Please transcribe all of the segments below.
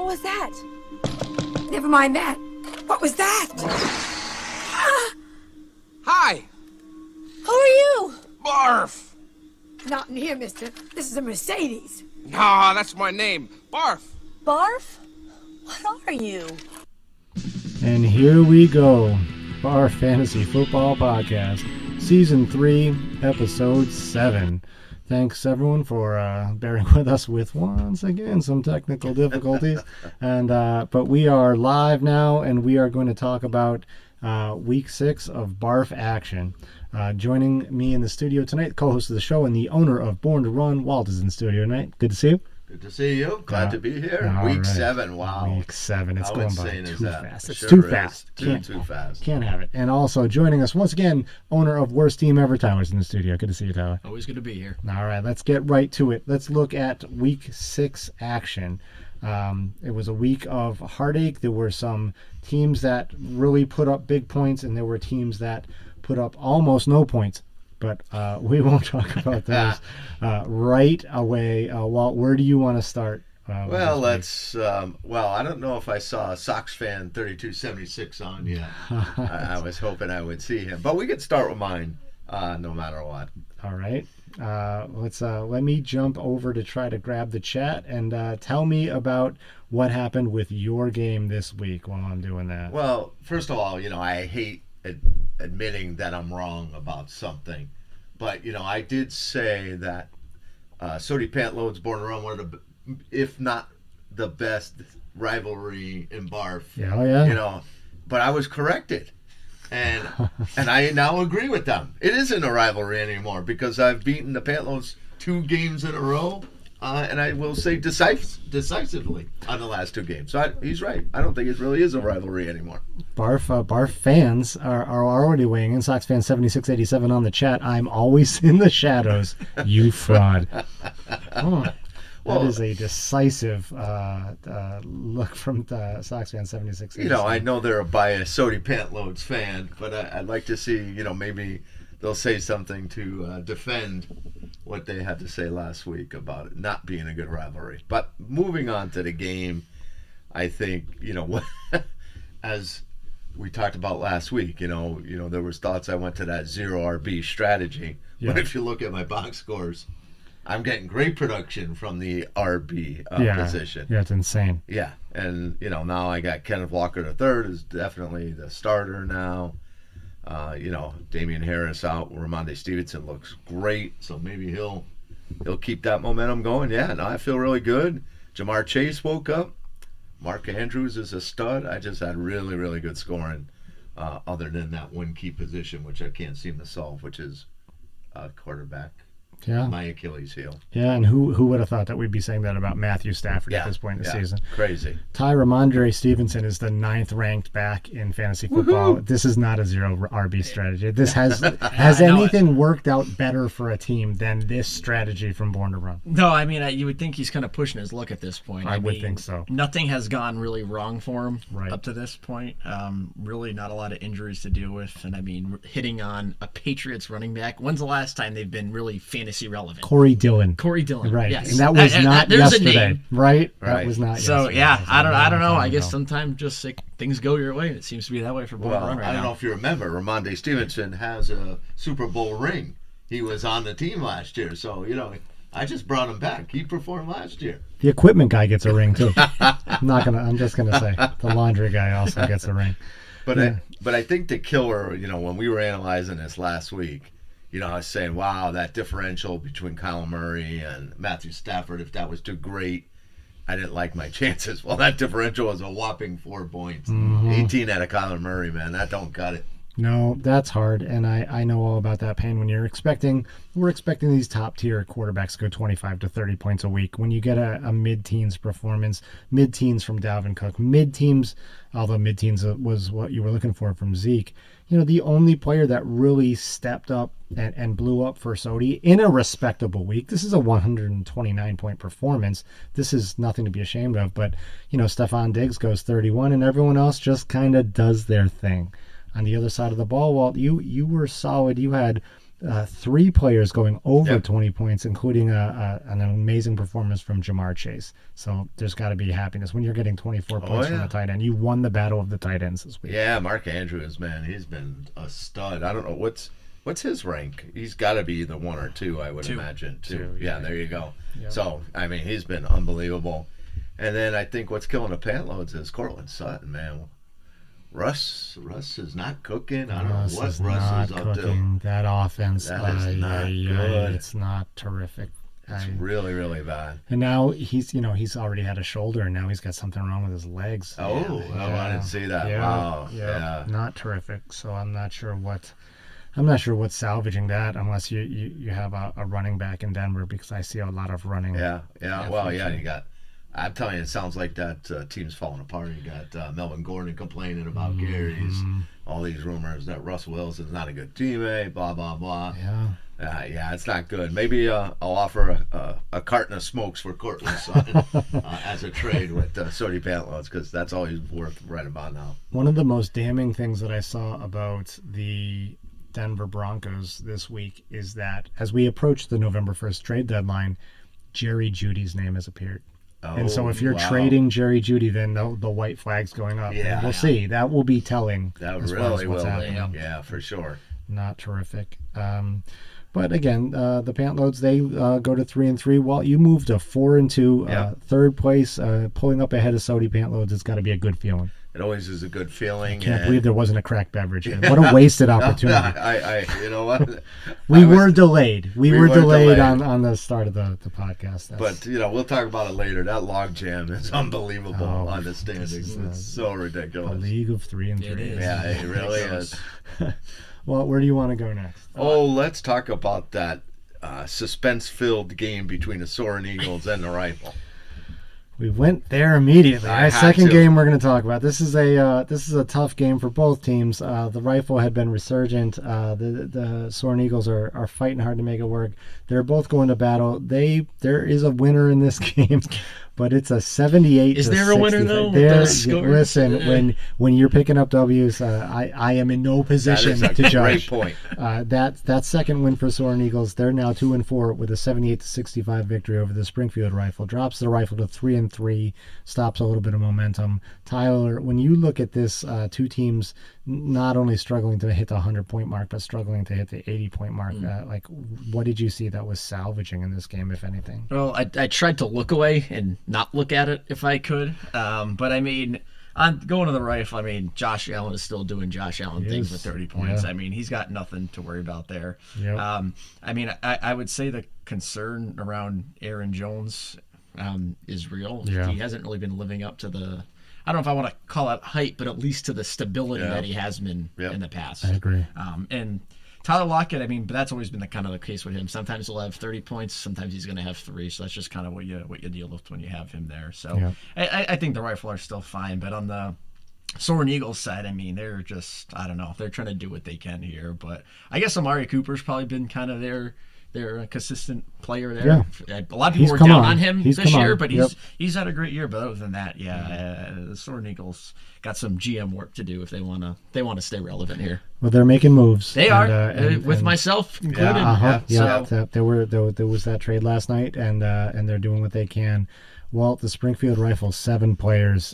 What was that? Never mind that. What was that? Hi! Who are you? BARFF! Not in here, mister. This is a Mercedes. Nah, that's my name. BARFF! BARFF? What are you? And here we go. BARFF Fantasy Football Podcast, Season 3, Episode 7. Thanks, everyone, for bearing with us with, once again, some technical difficulties. But we are live now, and we are going to talk about Week 6 of BARFF action. Joining me in the studio tonight, co-host of the show and the owner of Born to Run, Walt, is in the studio tonight. Good to see you. Good to see you. Glad to be here. Week 7. Wow. Week 7. It's going by too fast. It's sure too fast. Too fast. Can't have it. And also joining us once again, owner of Worst Team Ever, Tyler's in the studio. Good to see you, Tyler. Always good to be here. All right, let's get right to it. Let's look at Week 6 action. It was a week of heartache. There were some teams that really put up big points, and there were teams that put up almost no points. But we won't talk about those right away. Walt, where do you want to start? Well, I don't know if I saw Sox fan 3276 on yet. I was hoping I would see him. But we could start with mine, no matter what. All right. Let me jump over to try to grab the chat and tell me about what happened with your game this week while I'm doing that. Well, first of all, I hate admitting that I'm wrong about something, but I did say that Sody Pantload's Born to Run one of the, if not the best rivalry in BARFF. Yeah, oh yeah. But I was corrected, and I now agree with them. It isn't a rivalry anymore because I've beaten the Pantloads 2 games in a row. And I will say decisively on the last 2 games. So he's right. I don't think it really is a rivalry anymore. BARFF fans are already weighing in. Sox fan 7687 on the chat. I'm always in the shadows. You fraud. That is a decisive look from Sox fan 7687. I know they're a biased Sody Pantloads fan, but I'd like to see, maybe they'll say something to defend what they had to say last week about it not being a good rivalry. But moving on to the game, I think, as we talked about last week, there was thoughts I went to that 0 RB strategy. Yeah. But if you look at my box scores, I'm getting great production from the RB position. Yeah, it's insane. Yeah, and, now I got Kenneth Walker III is definitely the starter now. Damian Harris out. Ramondre Stevenson looks great, so maybe he'll keep that momentum going. Yeah, no, I feel really good. Jamar Chase woke up. Mark Andrews is a stud. I just had really, really good scoring, other than that one key position, which I can't seem to solve, which is quarterback. Yeah. My Achilles heel. Yeah, and who would have thought that we'd be saying that about Matthew Stafford at this point in the season? Crazy. Ramondre Stevenson is the 9th ranked back in fantasy football. Woo-hoo! This is not a 0 RB strategy. This has anything worked out better for a team than this strategy from Born to Run? No, I mean, you would think he's kind of pushing his luck at this point. I would think so. Nothing has gone really wrong for him right up to this point. Really not a lot of injuries to deal with. And, hitting on a Patriots running back. When's the last time they've been really fantasy relevant? Corey Dillon. Right. Yes. And that was not yesterday. Right? That was not so, yesterday. Yeah, I don't know. I guess sometimes just things go your way. It seems to be that way for Born to Run right now. I don't know if you remember, Ramondre Stevenson has a Super Bowl ring. He was on the team last year, so, I just brought him back. He performed last year. The equipment guy gets a ring, too. I'm just going to say. The laundry guy also gets a ring. But I think the killer, when we were analyzing this last week, I was saying, wow, that differential between Kyler Murray and Matthew Stafford, if that was too great, I didn't like my chances. Well, that differential was a whopping 4 points. 18 out of Kyler Murray, man. That don't cut it. No, that's hard, and I know all about that pain when we're expecting these top-tier quarterbacks to go 25 to 30 points a week. When you get a mid-teens performance, mid-teens from Dalvin Cook, mid-teens, although mid-teens was what you were looking for from Zeke, the only player that really stepped up and blew up for Sody in a respectable week. This is a 129-point performance. This is nothing to be ashamed of, but, Stephon Diggs goes 31, and everyone else just kind of does their thing. On the other side of the ball, Walt, you were solid. You had 3 players going over Yep. 20 points, including an amazing performance from Jamar Chase. So there's got to be happiness when you're getting 24 points from yeah. the tight end. You won the battle of the tight ends this week. Yeah, Mark Andrews, man, he's been a stud. I don't know what's his rank. He's got to be either 1 or 2, I would imagine. 2. Two, Yeah, yeah. there you go. Yep. So I mean, he's been unbelievable. And then I think what's killing the pant loads is Cortland Sutton, man. Russ is not cooking. I don't know what is Russ not is up to. cooking. That offense, That is not good. It's not terrific. It's really, really bad. And now he's already had a shoulder, and now he's got something wrong with his legs. Oh, I didn't see that. Wow. Yeah. Not terrific. So I'm not sure what's salvaging that, unless you have a running back in Denver, because I see a lot of running. Yeah. Well, yeah, you got. I'm telling you, it sounds like that team's falling apart. You got Melvin Gordon complaining about Gary's, all these rumors that Russ Wilson's not a good teammate, blah, blah, blah. Yeah. It's not good. Maybe I'll offer a carton of smokes for Cortland Sutton as a trade with Sody Pantloads, because that's all he's worth right about now. One of the most damning things that I saw about the Denver Broncos this week is that as we approach the November 1st trade deadline, Jerry Jeudy's name has appeared. And so if you're trading Jerry Jeudy, then the white flag's going up. Yeah. And we'll see. That will be telling. That as far as really what's will. happening. Yeah, for sure. Not terrific. But again, the Pantloads, they go to 3-3. Well, you moved to 4-2, third place, pulling up ahead of Sody Pantloads. It's got to be a good feeling. It always is a good feeling. Can't believe there wasn't a cracked beverage here. What a wasted opportunity. You know what? We were delayed. We were delayed on the start of the podcast. But, we'll talk about it later. That log jam is unbelievable on the standings. It's so ridiculous. A league of 3-3. It is. Yeah, it really is. Well, where do you want to go next? Oh, let's talk about that suspense-filled game between the Soaring Eagles and the Rifle. We went there immediately. I Our had second to. game we're going to talk about. This is a tough game for both teams. The Rifle had been resurgent. The Soaring Eagles are fighting hard to make it work. They're both going to battle. There is a winner in this game, but it's a 78. Is to there a winner 65. though? There, With those scores? listen, when you're picking up W's, I am in no position That is to a judge. great point. That second win for Soaring Eagles, they're now 2-4 with a 78-65 victory over the Springfield Rifle. Drops the Rifle to 3-3, stops a little bit of momentum. Tyler, when you look at this, two teams not only struggling to hit the 100-point mark, but struggling to hit the 80-point mark, what did you see that was salvaging in this game, if anything? Well, I tried to look away and not look at it if I could. But I mean, on going to the Rifle, I mean, Josh Allen is still doing Josh Allen things with 30 points. Yeah. I mean, he's got nothing to worry about there. Yep. I mean, I would say the concern around Aaron Jones is real. Yeah. He hasn't really been living up to the, I don't know if I want to call it hype, but at least to the stability that he has been in the past. I agree. And Tyler Lockett, I mean, but that's always been the kind of the case with him. Sometimes he'll have 30 points, sometimes he's going to have 3. So that's just kind of what you deal with when you have him there. So I think the Rifle are still fine, but on the Soaring Eagles side, I mean, they're just, I don't know, they're trying to do what they can here. But I guess Amari Cooper's probably been kind of their consistent player there. Yeah. A lot of people He's were come down on. on him He's this come year, on. but Yep. he's had a great year. But other than that, the Soaring Eagles got some GM work to do if they want to stay relevant here. Well, they're making moves. They are, with myself included. There was that trade last night, and they're doing what they can. Well, the Springfield Rifle, 7 players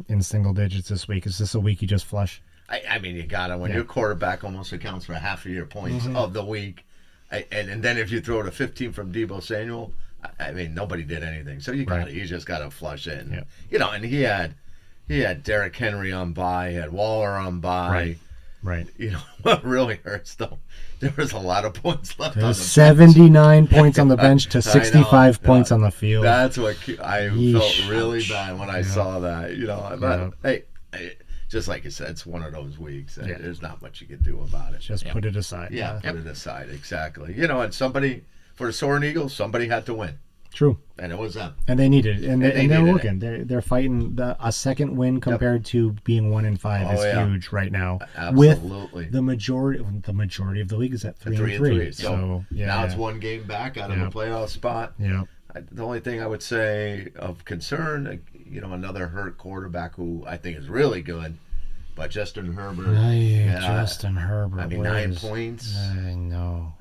in single digits this week. Is this a week you just flush? I mean, you got to. When your quarterback almost accounts for half of your points of the week, and then if you throw to 15 from Deebo Samuel, I mean, nobody did anything. So you got to. You just got to flush in. Yeah. And he had Derrick Henry on bye, he had Waller on bye. Right. What really hurts though, there was a lot of points left on the bench. 79 points on the bench to 65 I know. points on the field. That's what I Yeesh. felt really bad when I saw that. But hey, just like you said, it's one of those weeks. There's not much you can do about it. Just put it aside. Yeah, put it aside. Exactly. And somebody, for the Soaring Eagles, somebody had to win. True. And it was them. And they needed it. And they're needed looking. They're fighting. A second win compared to being 1-5 is huge right now. Absolutely. With the majority of the league is at 3-3. So now it's one game back out of a playoff spot. Yeah. The only thing I would say of concern, another hurt quarterback who I think is really good But Justin Herbert, Justin Herbert. I mean, 9 points. I know.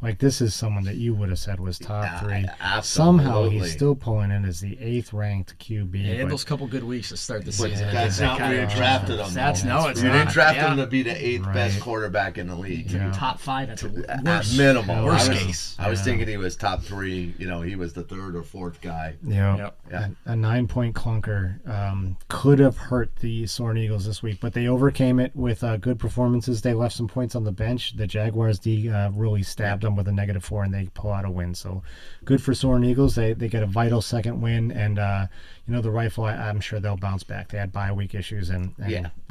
Like, this is someone that you would have said was top 3. Absolutely. Somehow he's still pulling in as the 8th ranked QB. He had those couple good weeks to start the season. That's not where you drafted him. It's not. You didn't draft him to be the 8th best quarterback in the league. Yeah. Top 5 at the At worst. minimal. Worst case. I was thinking he was top 3. You know, he was the 3rd or 4th guy. Yeah. A 9-point clunker could have hurt the Soaring Eagles this week, but they overcame it with good performances. They left some points on the bench. The Jaguars really stabbed them with a -4, and they pull out a win. So good for Soaring Eagles. They get a vital second win, and the Rifle, I'm sure they'll bounce back. They had bye week issues, and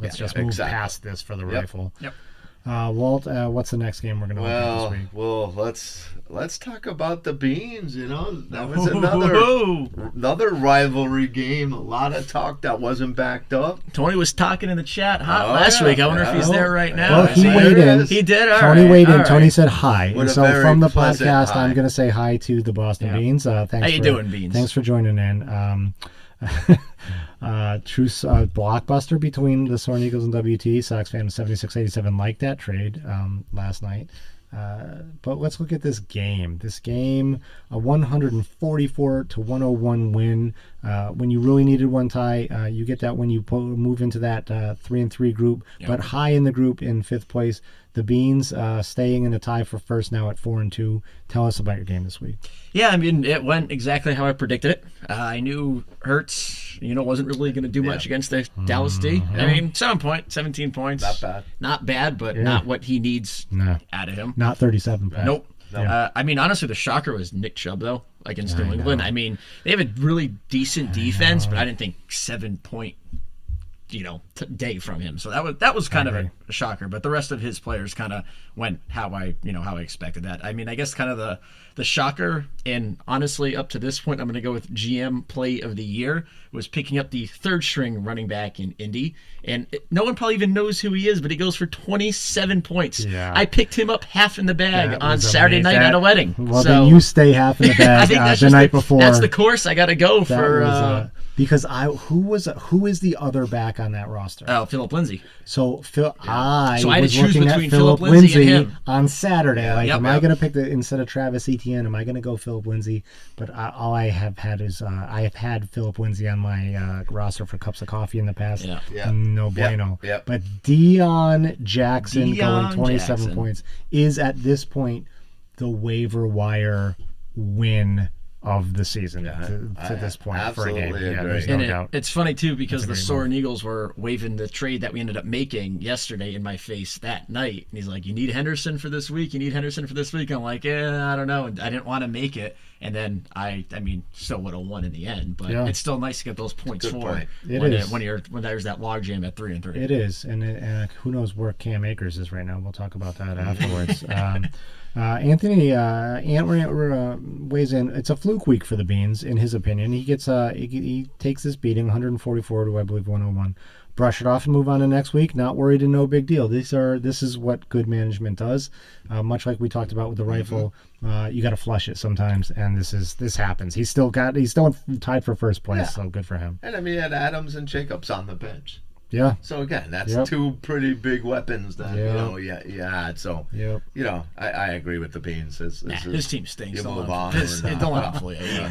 let's just move past this for the Rifle. Yep. Walt, what's the next game we're going to look at this week? Well, let's talk about the Beans. You know, that was another rivalry game. A lot of talk that wasn't backed up. Tony was talking in the chat last week. I wonder if he's there right now. Well, he weighed in. He did. Tony weighed in. Tony said hi. And so very from the pleasant podcast, hi. I'm going to say hi to the Boston Beans. Thanks. How you doing, Beans? Thanks for joining in. True blockbuster between the Soaring Eagles and WT. Sox fan 7687 liked that trade last night. But let's look at this game. This game, a 144-101 win. When you really needed one tie, you get that when you move into that 3-3 group. Yep. But high in the group in 5th place. The Beans staying in a tie for first now at 4-2. Tell us about your game this week. Yeah, I mean, it went exactly how I predicted it. I knew Hurts, wasn't really going to do much against the Dallas D. I mean, 17 points. Not bad. Not bad, but not what he needs out of him. Not 37 points. Nope. I mean, honestly, the shocker was Nick Chubb, though, against New England. I mean, they have a really decent defense, but I didn't think 7-point day from him. So that was kind of a shocker. But the rest of his players kind of went how I expected that. I mean, I guess kind of the shocker, and honestly, up to this point, I'm going to go with GM play of the year, was picking up the 3rd string running back in Indy. And no one probably even knows who he is, but he goes for 27 points. Yeah. I picked him up half in the bag on Saturday night at a wedding. Well, then you stay half in the bag the night before. That's the course I got to go for. Because who is the other back on that roster? Oh, Philip Lindsay. So I had to was choose looking at between Philip Philip Lindsay Lindsay and him on Saturday. Am I going to pick instead of Travis Etienne? Am I going to go Philip Lindsay? But all I have had is I have had Philip Lindsay on my roster for cups of coffee in the past. No bueno. But Deion Jackson going 27 points is at this point the waiver wire win of the season to this point for a game. There's no doubt. It's funny too because the Soaring Eagles were waving the trade that we ended up making yesterday in my face that night, and he's like, "You need Henderson for this week. You need Henderson for this week." I'm like, "I don't know." And I didn't want to make it, and then I mean, still would have won in the end. But it's still nice to get those points when there's that log jam at 3-3. It is, and who knows where Cam Akers is right now? We'll talk about that afterwards. Anthony weighs in. It's a fluke week for the Beans, in his opinion. He gets he takes this beating, 144 to I believe 101. Brush it off and move on to next week. Not worried and no big deal. This is what good management does. Much like we talked about with the Rifle, you got to flush it sometimes, and this happens. He's still tied for first place, so good for him. And I mean, he had Adams and Jacobs on the bench. Yeah. So again, that's 2 pretty big weapons that you had. So I agree with the Beans. His team stinks. You move on. Don't let him fool you.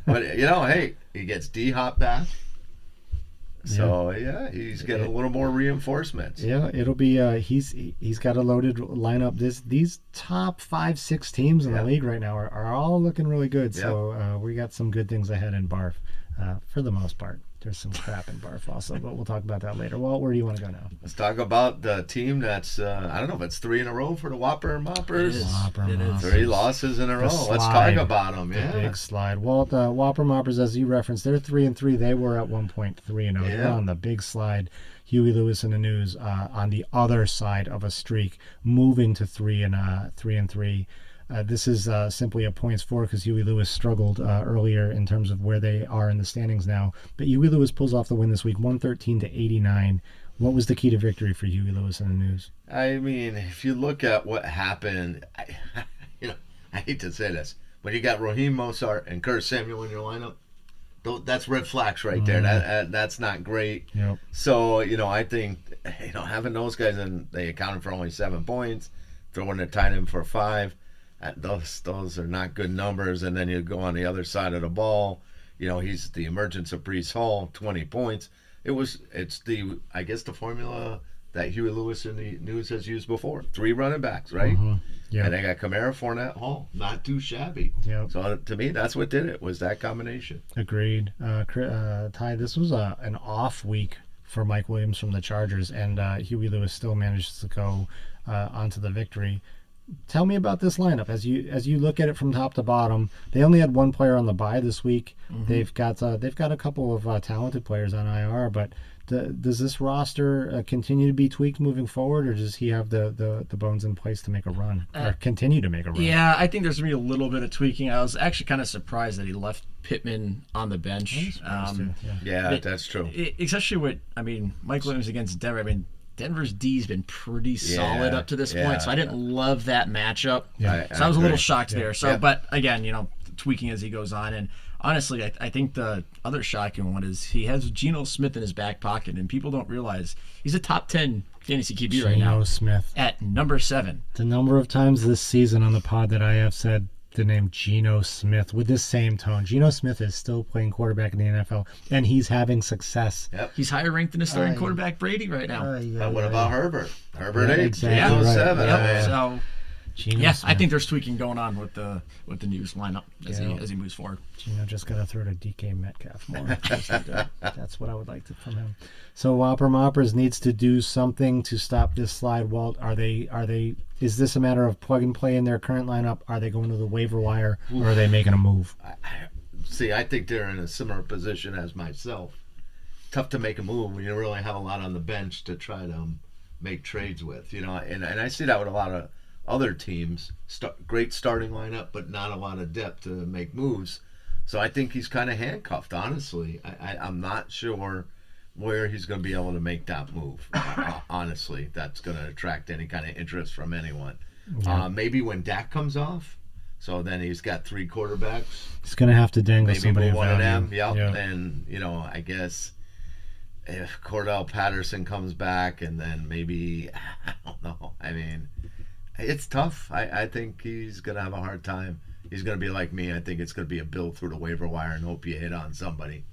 But hey, he gets D-Hop back. So he's getting a little more reinforcements. Yeah, it'll be he's got a loaded lineup. These top 5-6 teams in the league right now are all looking really good. So we got some good things ahead in BARFF for the most part. There's some crap in BARFF also, but we'll talk about that later. Well, where do you want to go now? Let's talk about the team that's, I don't know if it's 3 in a row for the Whopper Moppers. It is. 3 losses in a row. Let's talk about them. The big slide. Well, the Whopper Moppers, as you referenced, they're 3-3. They were at 1.3-0. They're on the big slide. Huey Lewis in the news on the other side of a streak, moving to 3-3. This is simply a points for because Huey Lewis struggled earlier in terms of where they are in the standings now. But Huey Lewis pulls off the win this week, 113-89. What was the key to victory for Huey Lewis in the news? I mean, if you look at what happened, I hate to say this, but you got Raheem Mostert and Kurt Samuel in your lineup. That's red flags right there. That's not great. Yep. So, I think, having those guys, and they accounted for only 7 points, throwing a tight end for 5, those are not good numbers. And then you go on the other side of the ball. He's the emergence of Breece Hall, 20 points. It's I guess the formula that Huey Lewis in the news has used before. 3 running backs, right? Mm-hmm. Yeah. And they got Kamara, Fournette, Hall. Not too shabby. Yep. So to me, that's what did it, was that combination. Agreed. Ty, this was an off week for Mike Williams from the Chargers, and Huey Lewis still managed to go onto the victory. Tell me about this lineup as you look at it from top to bottom. They only had 1 player on the bye this week. Mm-hmm. They've got a couple of talented players on IR, but does this roster continue to be tweaked moving forward, or does he have the bones in place to make a run or continue to make a run? Yeah, I think there's gonna be a little bit of tweaking. I was actually kind of surprised that he left Pittman on the bench. That's true. Especially with Mike Williams against Denver. Denver's D's been pretty solid up to this point, so I didn't love that matchup. Yeah. So I was a little shocked there. So, but again, tweaking as he goes on. And honestly, I think the other shocking one is he has Geno Smith in his back pocket, and people don't realize he's a top 10 fantasy QB right now. Geno Smith at number 7. The number of times this season on the pod that I have said the name Geno Smith with this same tone. Geno Smith is still playing quarterback in the NFL, and he's having success. Yep. He's higher ranked than the starting quarterback Brady right now. What about Herbert? Herbert 8, exactly. Geno 7. Yep. So, Geno I think there's tweaking going on with the news lineup as he moves forward. Geno just got to throw to DK Metcalf more. That's what I would like from him. So Whopper Moppers needs to do something to stop this slide. Walt, is this a matter of plug and play in their current lineup? Are they going to the waiver wire, or are they making a move? I think they're in a similar position as myself. Tough to make a move when you don't really have a lot on the bench to try to make trades with, and I see that with a lot of other teams. Great starting lineup, but not a lot of depth to make moves. So I think he's kind of handcuffed, honestly. I'm not sure where he's going to be able to make that move. Honestly, that's going to attract any kind of interest from anyone. Yeah. Maybe when Dak comes off, so then he's got 3 quarterbacks. He's going to have to dangle maybe somebody one of them. Yep. And I guess if Cordell Patterson comes back, and then maybe I don't know. It's tough. I think he's going to have a hard time. He's going to be like me. I think it's going to be a build through the waiver wire and hope you hit on somebody.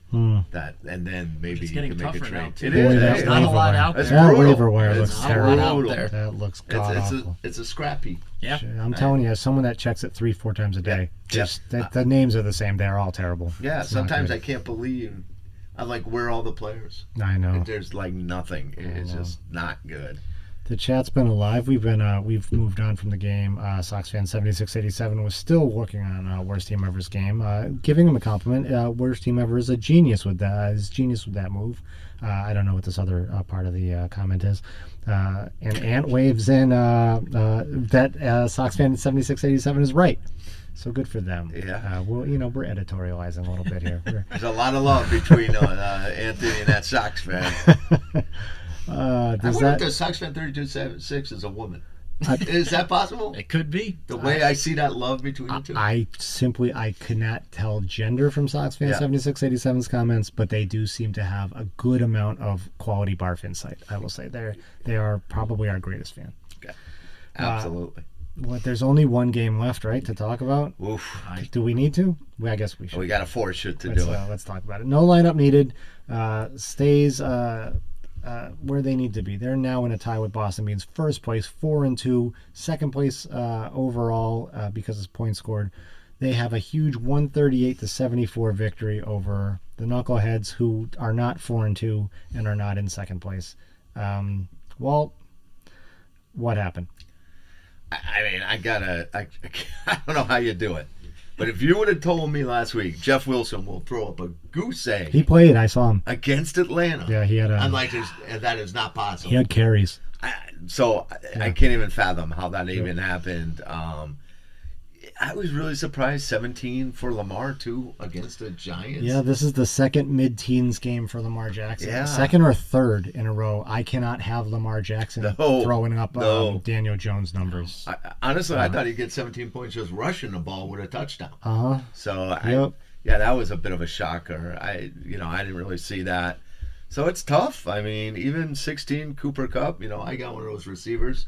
That, and then maybe you can make a trade. It is. There's not a lot out there. That waiver wire looks terrible. That looks god-awful. It's a scrappy. Yeah. I'm telling you, as someone that checks it 3-4 times a day, the names are the same. They're all terrible. Yeah, sometimes I can't believe. I'm like, where are all the players? I know. There's like nothing. It's just not good. The chat's been alive. We've moved on from the game. Sox fan 7687 was still working on Worst Team Ever's game. Giving him a compliment. Worst Team Ever is a genius with that. Is genius with that move. I don't know what this other part of the comment is. And Ant waves in that Sox fan 7687 is right. So good for them. Yeah. We're editorializing a little bit here. There's a lot of love between Anthony and that Sox fan. I wonder if the Sox fan 3276 is a woman. Is that possible? It could be. The way I see that love between the two. I could not tell gender from Sox fan 7687's comments, but they do seem to have a good amount of quality BARFF insight. I will say they are probably our greatest fan. Okay. Absolutely. There's only one game left, right, to talk about? Oof. Do we need to? I guess we should. We got to force it to do it. Let's talk about it. No lineup needed. Stays where they need to be. They're now in a tie with Boston. Means first place, 4-2. Second place overall because it's points scored. They have a huge 138-74 victory over the Knuckleheads, who are not 4-2 and are not in second place. Walt, what happened? I don't know how you do it. But if you would have told me last week, Jeff Wilson will throw up a goose egg. He played, I saw him. Against Atlanta. Yeah, he had I'm like, that is not possible. He had carries. I can't even fathom how that even happened. I was really surprised. 17 for Lamar, too, against the Giants. Yeah, this is the second mid-teens game for Lamar Jackson. Yeah. Second or third in a row. I cannot have Lamar Jackson throwing up Daniel Jones numbers. Honestly, I thought he'd get 17 points just rushing the ball with a touchdown. Uh-huh. So, Yeah, that was a bit of a shocker. I didn't really see that. So it's tough. I mean, even 16 Cooper Kupp, I got one of those receivers.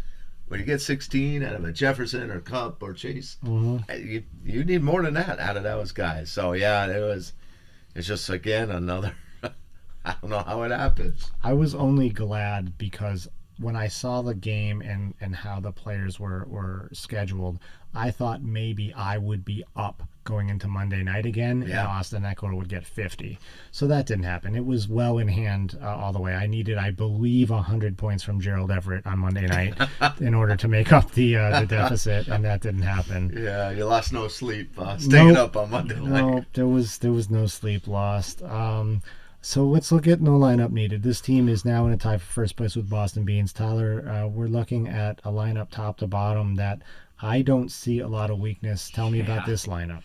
When you get 16 out of a Jefferson or Kupp or Chase, you need more than that out of those guys. So, yeah, it's just, again, another, I don't know how it happens. I was only glad because when I saw the game and how the players were scheduled, I thought maybe I would be up going into Monday night again, and Austin Eckler would get 50. So that didn't happen. It was well in hand all the way. I needed, I believe, 100 points from Gerald Everett on Monday night in order to make up the deficit, and that didn't happen. Yeah, you lost no sleep staying up on Monday night. No, there was no sleep lost. So let's look at no lineup needed. This team is now in a tie for first place with Boston Beans. Tyler, we're looking at a lineup top to bottom that I don't see a lot of weakness. Tell me about this lineup.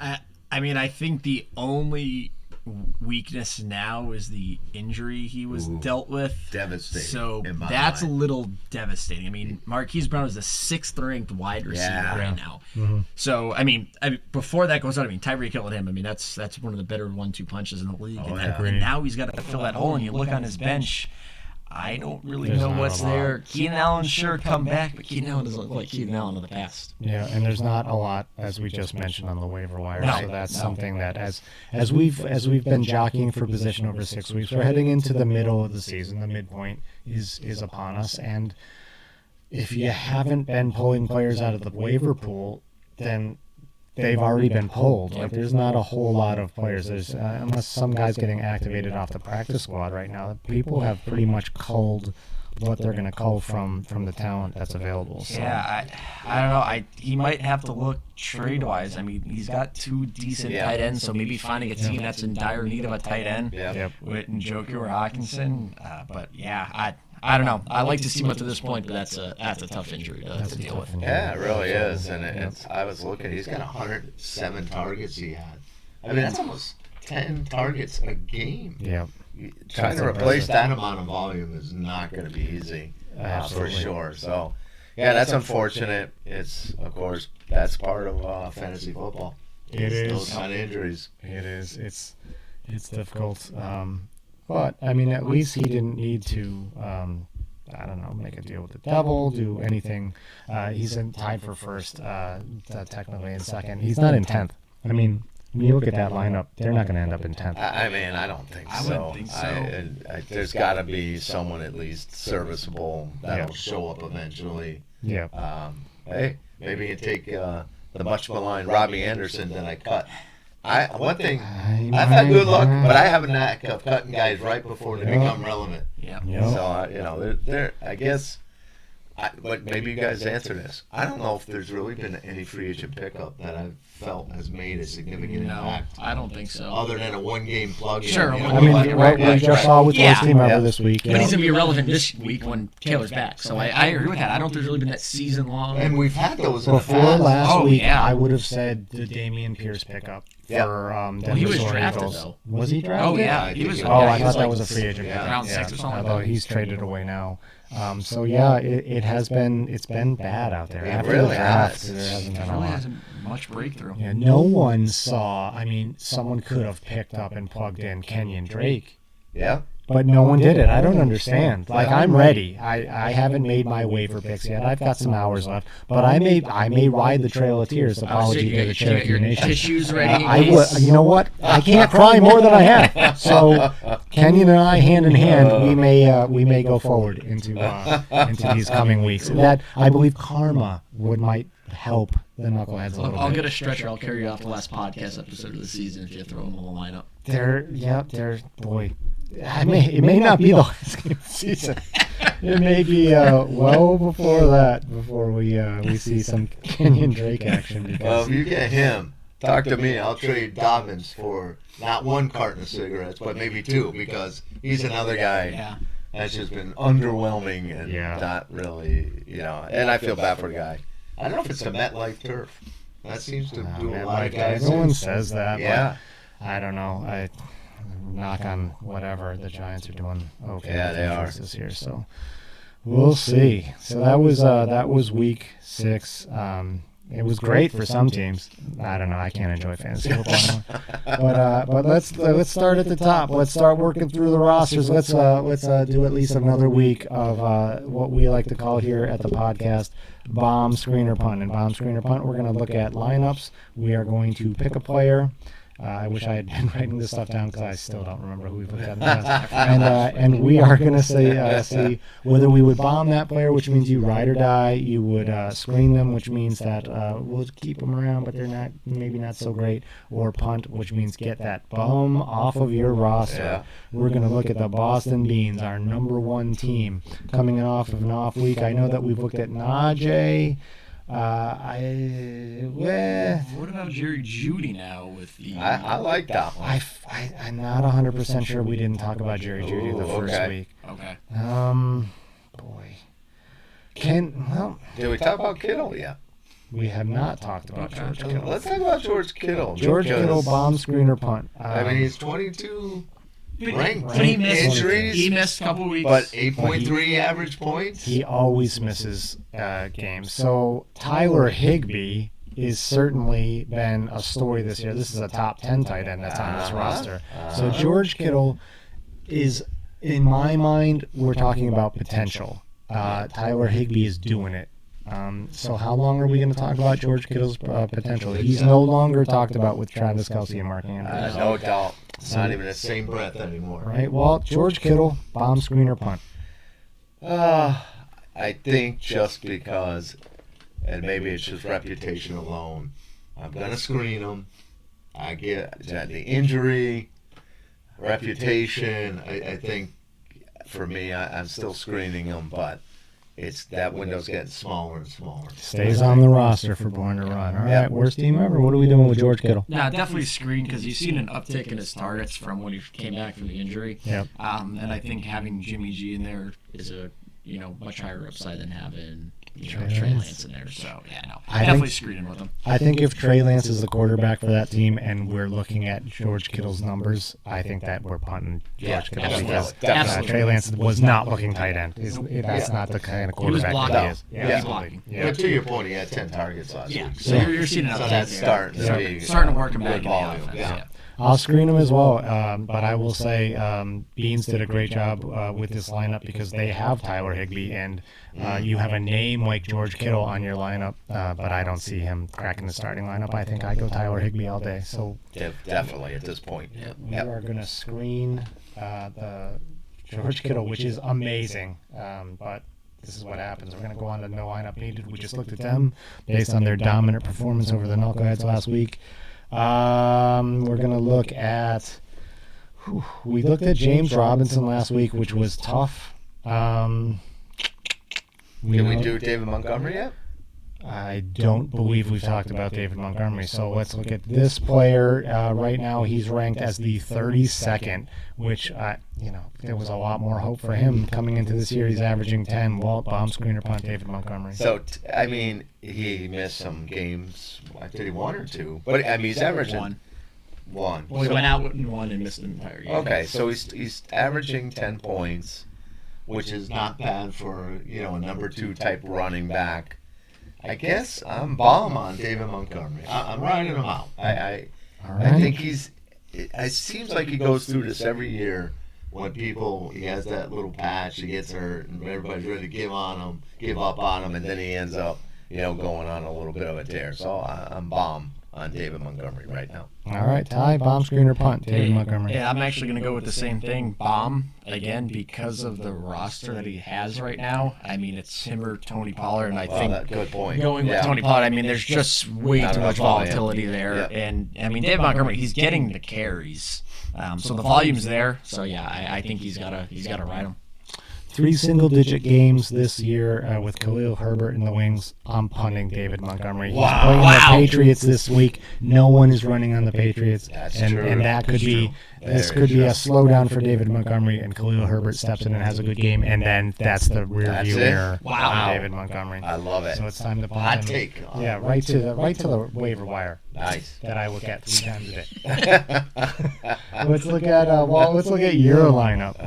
I mean, I think the only weakness now is the injury he was dealt with. Devastating. So that's a little devastating. I mean, Marquise Brown is the 6th-ranked wide receiver right now. Mm-hmm. So, I mean, before that goes on, Tyreek Hill and him, that's one of the better 1-2 punches in the league. And now he's got to fill that hole, and you look on his bench, I don't really know what's there. Keenan Allen sure come back, but Keenan Allen doesn't look like Keenan Allen of the past. Yeah, and there's not a lot, as we just mentioned, on the waiver wire. So that's something that as we've been jockeying for position over 6 weeks, we're heading into the middle of the season. The midpoint is upon us, and if you haven't been pulling players out of the waiver pool, then they've already been pulled. Like, there's not a whole lot of players. There's unless some guy's getting activated off the practice squad right now. People have pretty much culled what they're going to cull from the talent that's available. So. Yeah, I don't know. He might have to look trade-wise. I mean, he's got 2 decent tight ends, so maybe finding a team that's in dire need of a tight end with Njoku or Hawkinson. But yeah, I don't know. I like to see him up to this point, but that's a tough injury to deal with. Yeah, it really is. And I was looking. He's got 107 targets he had. I mean, that's almost 10 targets a game. Yeah. Trying to replace that amount of volume is not going to be easy for sure. So, yeah, that's unfortunate. It's, of course, that's part of fantasy football. It is. Those kind of injuries. It is. It's difficult. But, I mean, at least he didn't need to, I don't know, make a deal with the devil, do anything. He's tied for first, technically in second. He's not in 10th. I mean, when you look at that lineup, they're not going to end up in 10th. I mean, I don't think so. I wouldn't think so. There's got to be someone at least serviceable that'll show up eventually. Yeah. Hey, maybe you take the much maligned Robbie Anderson that I cut. One thing, I've had good luck, but I have a knack of cutting guys right before they become relevant. Yeah. So, I guess, but maybe you guys answer this. I don't know if there's really been any free agent pickup that I've felt has made a significant impact. I don't think so. Other than a one-game plug-in. Sure. I mean, we just saw with Lowe's team member this week. But he's going to be irrelevant this week when Taylor's back. So I agree with that. I don't think there's really been that season-long. And we've had those in Before the past. last week, I would have said the Damian Pierce pickup for Denver he was Soaring drafted, Eagles. though. Was he drafted? Oh, yeah. He was. I thought that was a free agent. Round 6 or something like Although that. he's traded away now. So yeah, it's been bad out there. After really the draft, has. there hasn't been a Really lot. hasn't much breakthrough. Yeah, no one saw. I mean, someone could have picked up and plugged in Kenyon Drake, Yeah. but no one did it. I don't understand. Like, I'm ready. I haven't made my waiver picks yet. I've got some hours left, but I may ride the Trail of Tears. Apology to the Cherokee Nation. Tissues ready. You know what? I can't cry more than I have. So Kenyon and I, hand in hand, we may go forward into these coming weeks. That, I believe, karma might help the knuckleheads a little I'll bit. get a stretcher. I'll carry you off the last podcast episode of the season if you throw them all line up. Boy. It may not be the last game of the season. It may be well before that, before we see some Kenyon Drake action. Well, Because if you get him, talk to me. I'll trade Dobbins for not 1 carton of cigarettes, but maybe 2, because he's another guy that's just been underwhelming and not really, and I feel bad for the guy. I don't know if it's the MetLife turf. That seems to do a lot of guys. Everyone says that. Yeah. But I don't know. I knock on whatever. The Giants are doing okay. Yeah, they are this year. So we'll see. So that was week 6. It was great for some teams. I don't know. I can't enjoy fantasy football anymore. But let's start at the top. Let's start working through the rosters. Let's do at least another week of what we like to call here at the podcast bomb, screener, punt. And bomb, screener, punt, we're going to look at lineups. We are going to pick a player. I wish I had been writing this stuff down because I still don't remember who we've looked at in the past. And we are going to see whether we would bomb that player, which means you ride or die. You would screen them, which means that we'll keep them around, but they're maybe not so great. Or punt, which means get that bum off of your roster. Yeah. We're going to look at the Boston Beans, our number one team, coming off of an off week. I know that we've looked at Najee. What about Jerry Jeudy now with the? I like that one. I'm not 100% sure we didn't talk about Jerry Jeudy the first week. Okay. Boy. Did we talk about Kittle yet? We have not talked about George Kittle. Let's talk about George Kittle. George Kittle, bomb, screener, punt. I mean, he's 22 ranked. But he missed Injuries, He missed a couple weeks. but 8.3 average points. He always misses games. So Tyler Higbee is certainly been a story this year. This is a top 10 tight end that's on this roster. So George Kittle is, in my mind, we're talking about potential. Tyler Higbee is doing it. So how long are we going to talk about George Kittle's potential? He's no longer talked about with Travis Kelce and Mark Andrews. No doubt. It's not even the same breath anymore. Right? Well, George Kittle, bomb, screener, punt. I think just because, and maybe it's just reputation alone, I'm going to screen him. I get the injury, reputation. I think for me, I'm still screening him, but it's that window's getting smaller and smaller. Stays on the roster for Born to Run. All right, worst team ever. What are we doing with George Kittle? Yeah, definitely screen because you've seen an uptick in his targets from when he came back from the injury. Yep. And I think having Jimmy G in there is a much higher upside than having Trey Lance in there. So yeah, no, definitely screening with him. I think if Trey Lance is the quarterback for that team and we're looking at George Kittle's numbers, I think that we're punting George Kittle because Trey Lance was not looking tight end. That's not the kind of quarterback that he is. Yeah, he's blocking. But to your point, he had 10 targets last week. So you're seeing an uptick. So that's starting to work him back in the volume. offense. Yeah. I'll screen him as well, but I will say Beans did a great job with this lineup because they have Tyler Higbee, and you have a name like George Kittle on your lineup, but I don't see him cracking the starting lineup. I think I go Tyler Higbee all day. So definitely at this point. We are going to screen the George Kittle, which is amazing, but this is what happens. We're going to go on to no lineup needed. We just looked at them based on their dominant performance over the Knuckleheads last week. We're going to look at we looked at James Robinson last week, which was tough. Did we do David Montgomery yet? I don't believe we've talked about David Montgomery. So let's look at this player. Right now he's ranked as the 32nd, which, there was a lot more hope for him coming into this year. He's averaging 10. Walt, bomb, screener, punt, David Montgomery. So, he missed some games. Did he one or two? But, he's averaging one. Well, he went out in one and missed an entire game. Okay, so he's averaging 10 points, which is not bad for, a number 2 type running back. I guess I'm bomb on David Montgomery. I'm riding him out. I think it seems like he goes through this every year when he has that little patch, he gets hurt, and everybody's ready to give up on him, and then he ends up, going on a little bit of a tear. So I'm bomb on David Montgomery right now. All right, Ty, bomb, screener, punt, David Montgomery. Yeah, I'm actually going to go with the same thing, bomb, again, because of the roster that he has right now. I mean, it's him or Tony Pollard, and I think good point. Going with Tony Pollard, there's just way too much volatility there. Yeah. And, David Montgomery, he's getting the carries. So the volume's there. So, yeah, I think he's got to ride him. 3 single-digit games this year with Khalil Herbert in the wings. I'm punting David Montgomery. He's playing the Patriots this week. No one is running on the Patriots, and that could be this could be a slowdown for David Montgomery, and Khalil Herbert steps in and has a good game, and then that's the rear view mirror on David Montgomery. I love it. So it's time to punt hot him. Take. Yeah, right to the waiver wire. Nice. That I look at 3 times a day. Let's look at your lineup.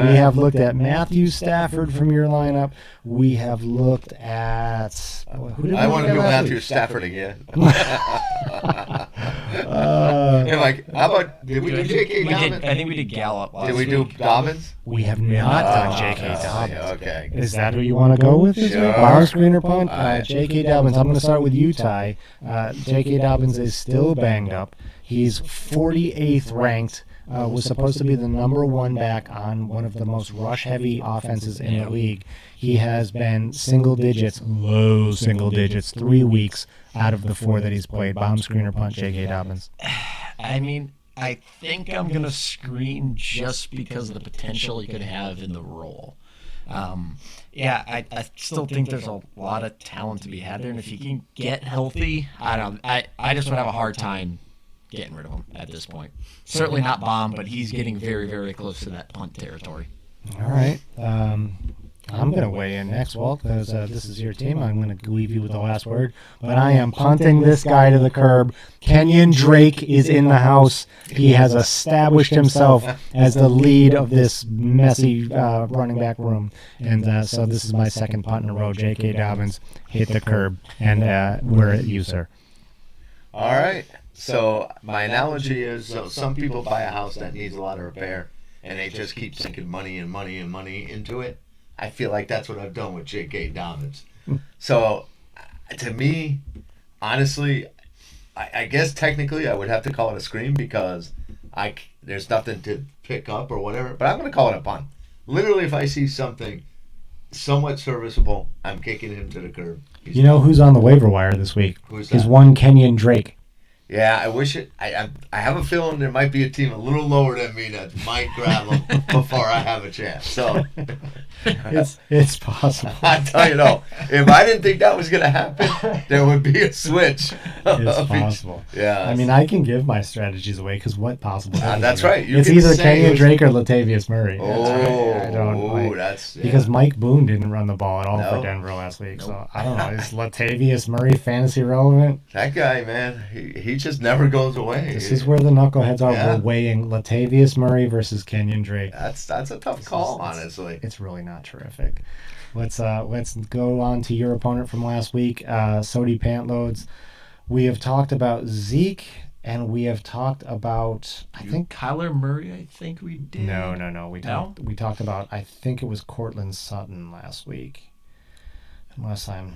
We have looked at Matthew Matthew Stafford from your lineup. We have looked at. Who did I we want look to at do last Matthew week? Stafford again. How about did we do J.K. Dobbins? I think we did Gallup last Did we do week. Dobbins? We have not done J.K. Oh, Dobbins. okay. Is that who you want to go with this week? Sure. Bar screener punt? J.K. Dobbins. I'm going to start with you, Ty. J.K. Dobbins is still banged up. He's 48th ranked. Was supposed to be the number one back on one of the most rush-heavy offenses in the league. He has been single digits, low single digits, 3 weeks out of the 4 that he's played. Bomb screener punt, J.K. Dobbins. I mean, I think I'm going to screen just because of the potential he could have in the role. I still think there's a lot of talent to be had there, and if he can get healthy, I just would have a hard time getting rid of him at this point. Certainly not Bomb, but he's getting very, very close to that punt territory. All right. I'm going to weigh in next, Walt, because this is your team. I'm going to leave you with the last word. But I am punting this guy to the curb. Kenyon Drake is in the house. He has established himself as the lead of this messy running back room. And so this is my second punt in a row. J.K. Dobbins hit the curb. And we're at you, sir. All right. So my analogy is, so some people buy a house that needs a lot of repair, and they just keep sinking money and money and money into it. I feel like that's what I've done with J.K. Dobbins. So to me, honestly, I guess technically I would have to call it a screen because there's nothing to pick up or whatever, but I'm going to call it a punt. Literally, if I see something somewhat serviceable, I'm kicking him to the curb. You know who's on the waiver wire this week? Who's that? Is one Kenyon Drake. Yeah, I wish it. I have a feeling there might be a team a little lower than me that might grab him before I have a chance. So It's possible. I tell you though, if I didn't think that was going to happen, there would be a switch. It's possible. Yeah. I mean, I can give my strategies away because what possible? That's right. You It's can either say Kenyon who's- Drake or Latavius Murray. That's right. Oh, I don't that's because Mike Boone didn't run the ball at all for No. Denver last week. So I don't know. Is Latavius Murray fantasy relevant? that guy, man. He just never goes away. This is where the knuckleheads are. Yeah. We're weighing Latavius Murray versus Kenyon Drake. That's a tough call, honestly. It's really not terrific. Let's go on to your opponent from last week, Sody Pantloads. We have talked about Zeke, and we have talked about Kyler Murray, I think we did. No. We talked about, I think it was Cortland Sutton last week. It must have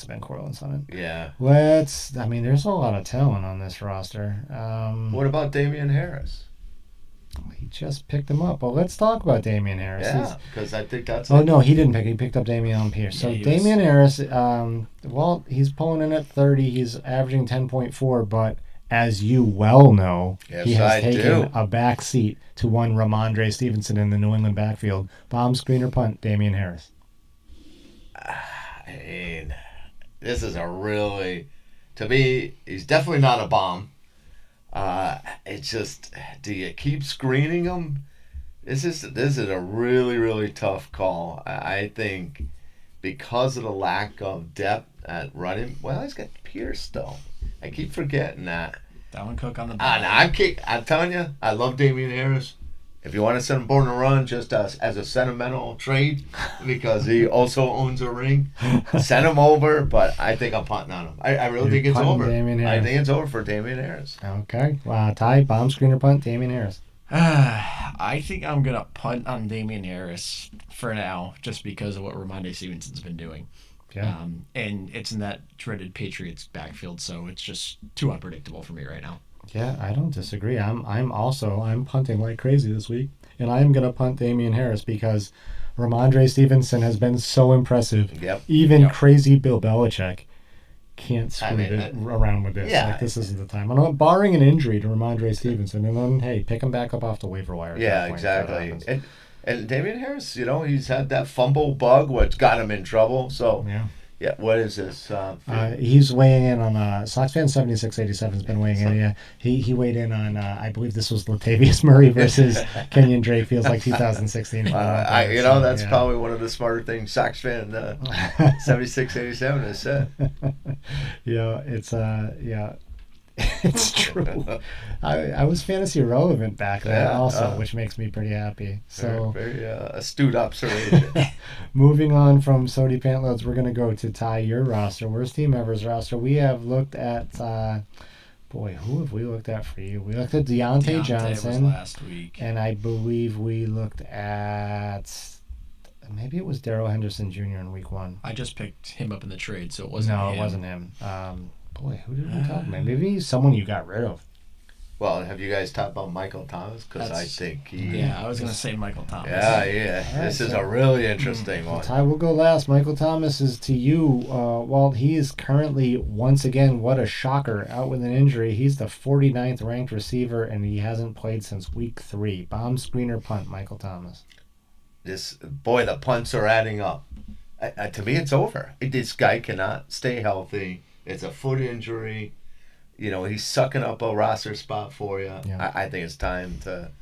been Cortland Sutton. Yeah. There's a lot of talent on this roster. What about Damian Harris? He just picked him up. Well, let's talk about Damian Harris. Yeah, because I think that's. Oh, no, he didn't pick. He picked up Damian Pierce. So Damian Harris, he's pulling in at 30. He's averaging 10.4, but as you well know, Yes, he has I taken do. a back seat to one Ramondre Stevenson in the New England backfield. Bomb, screener, punt, Damian Harris. I mean, this is a really, to me, he's definitely not a bomb. It's just, do you keep screening him? This is a really, really tough call. I think because of the lack of depth at running. Well, he's got Pierce though. I keep forgetting that. Dalvin Cook on the back. I'm telling you, I love Damian Harris. If you want to send him born to run just as a sentimental trade, because he also owns a ring, send him over. But I think I'm punting on him. I really think it's punting over. Damian Harris. I think it's over for Damian Harris. Okay. Ty, bomb, screener, punt, Damian Harris. I think I'm going to punt on Damian Harris for now, just because of what Ramondre Stevenson's been doing. Yeah. And it's in that dreaded Patriots backfield, so it's just too unpredictable for me right now. Yeah, I don't disagree. I'm punting like crazy this week, and I am going to punt Damian Harris because Ramondre Stevenson has been so impressive. Yep. Even crazy Bill Belichick can't screw it around with this. Yeah. Like, this isn't the time. Barring an injury to Ramondre Stevenson, and then, hey, pick him back up off the waiver wire. Yeah, exactly. And Damian Harris, he's had that fumble bug, which got him in trouble. So, yeah, what is this? He's weighing in on Sox fan 7687 has been weighing in. Yeah, he weighed in on I believe this was Latavius Murray versus Kenyon Drake. Feels like 2016. That's probably one of the smarter things Sox fan 7687 has said. It's It's true. I was fantasy relevant back then also, which makes me pretty happy. So very astute observation. moving on from Sody Pantloads, we're going to go to Ty, your roster. Worst team ever's roster. We have looked at, who have we looked at for you? We looked at Deontay Johnson. Was last week. And I believe we looked at, maybe it was Darrell Henderson Jr. in week 1. I just picked him up in the trade, so it wasn't him. No, it wasn't him. Who did we talk about? Maybe someone you got rid of. Well, have you guys talked about Michael Thomas? Because I think he... Yeah, I was going to say Michael Thomas. Yeah. This is a really interesting one. Ty will go last. Michael Thomas is to you. Walt, he is currently, once again, what a shocker, out with an injury. He's the 49th ranked receiver, and he hasn't played since week 3. Bomb, screener, punt, Michael Thomas. The punts are adding up. To me, it's over. This guy cannot stay healthy. It's a foot injury. He's sucking up a roster spot for you. Yeah. I think it's time to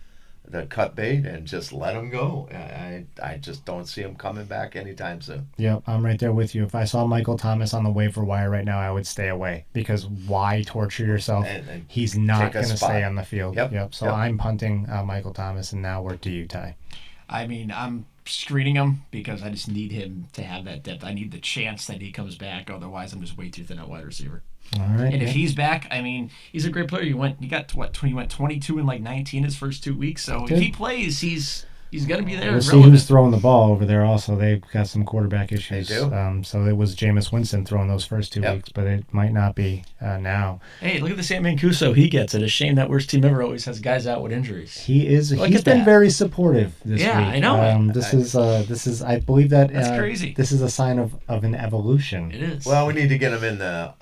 cut bait and just let him go. I just don't see him coming back anytime soon. Yep, I'm right there with you. If I saw Michael Thomas on the waiver wire right now, I would stay away, because why torture yourself? And He's not going to stay on the field. Yep. So I'm punting Michael Thomas, and now we're to you, Ty. I mean, I'm screening him because I just need him to have that depth. I need the chance that he comes back. Otherwise, I'm just way too thin at wide receiver. All right. And if he's back, I mean, he's a great player. He went 22 and 19 his first 2 weeks. So if he plays, he's going to be there. We'll see who's throwing the ball over there. Also, they've got some quarterback issues. They do. So it was Jameis Winston throwing those first 2 weeks, but it might not be now. Hey, look at the Sam Mancuso he gets. It's a shame that worst team ever always has guys out with injuries. He's been very supportive this week. Yeah, I know. This is I believe that that's crazy. This is a sign of an evolution. It is. Well, we need to get him in the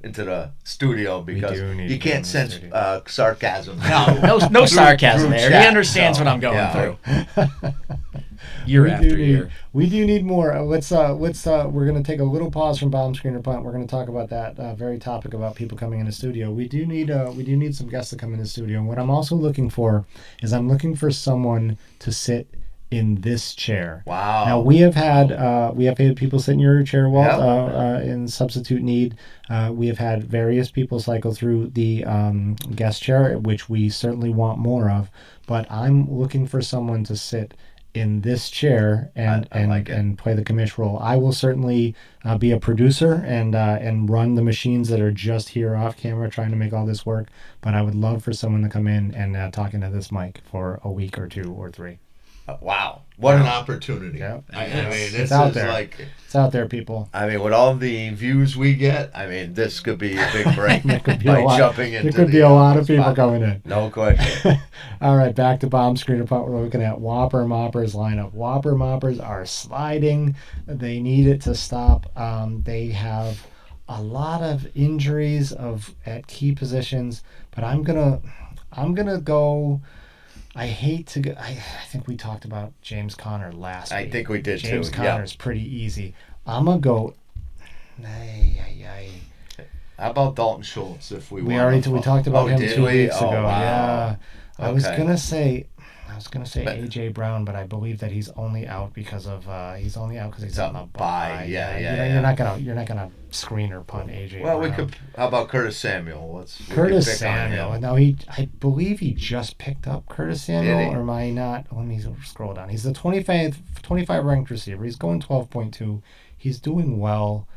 into the studio, because you can't sense sarcasm. No sarcasm there. Chat, He understands what I'm going through. Year after year. We do need more. We're going to take a little pause from bomb screener punt. We're going to talk about that very topic about people coming in the studio. We do need some guests to come in the studio. And what I'm also looking for is someone to sit in this chair. Wow. Now we have had people sit in your chair, Walt, in substitute need. We have had various people cycle through the guest chair, which we certainly want more of. But I'm looking for someone to sit in this chair and play the commish role. I will certainly be a producer and run the machines that are just here off camera, trying to make all this work. But I would love for someone to come in and talk into this mic for a week or 2 or 3. Wow. What an opportunity. Yep. I mean, this it's out is there. It's out there, people. I mean, with all the views we get, I mean, this could be a big break. There could be a lot of people coming in. No question. All right, back to bomb screener punt. We're looking at Whopper Moppers lineup. Whopper Moppers are sliding. They need it to stop. They have a lot of injuries at key positions, but I'm gonna go. I hate to go. I think we talked about James Conner last week. I think we did James too. Conner's pretty easy. I'm going to go. How about Dalton Schultz if we talked about him 2 weeks ago. Wow. Yeah. I was going to say But AJ Brown, but I believe that he's only out because he's on the bye. Yeah. You're not gonna screen or punt AJ. Well, Brown. we could. How about Curtis Samuel? Curtis Samuel. No, I believe he just picked up Curtis Samuel, or am I not? Let me scroll down. He's the 25 ranked receiver. He's going 12.2. He's doing well.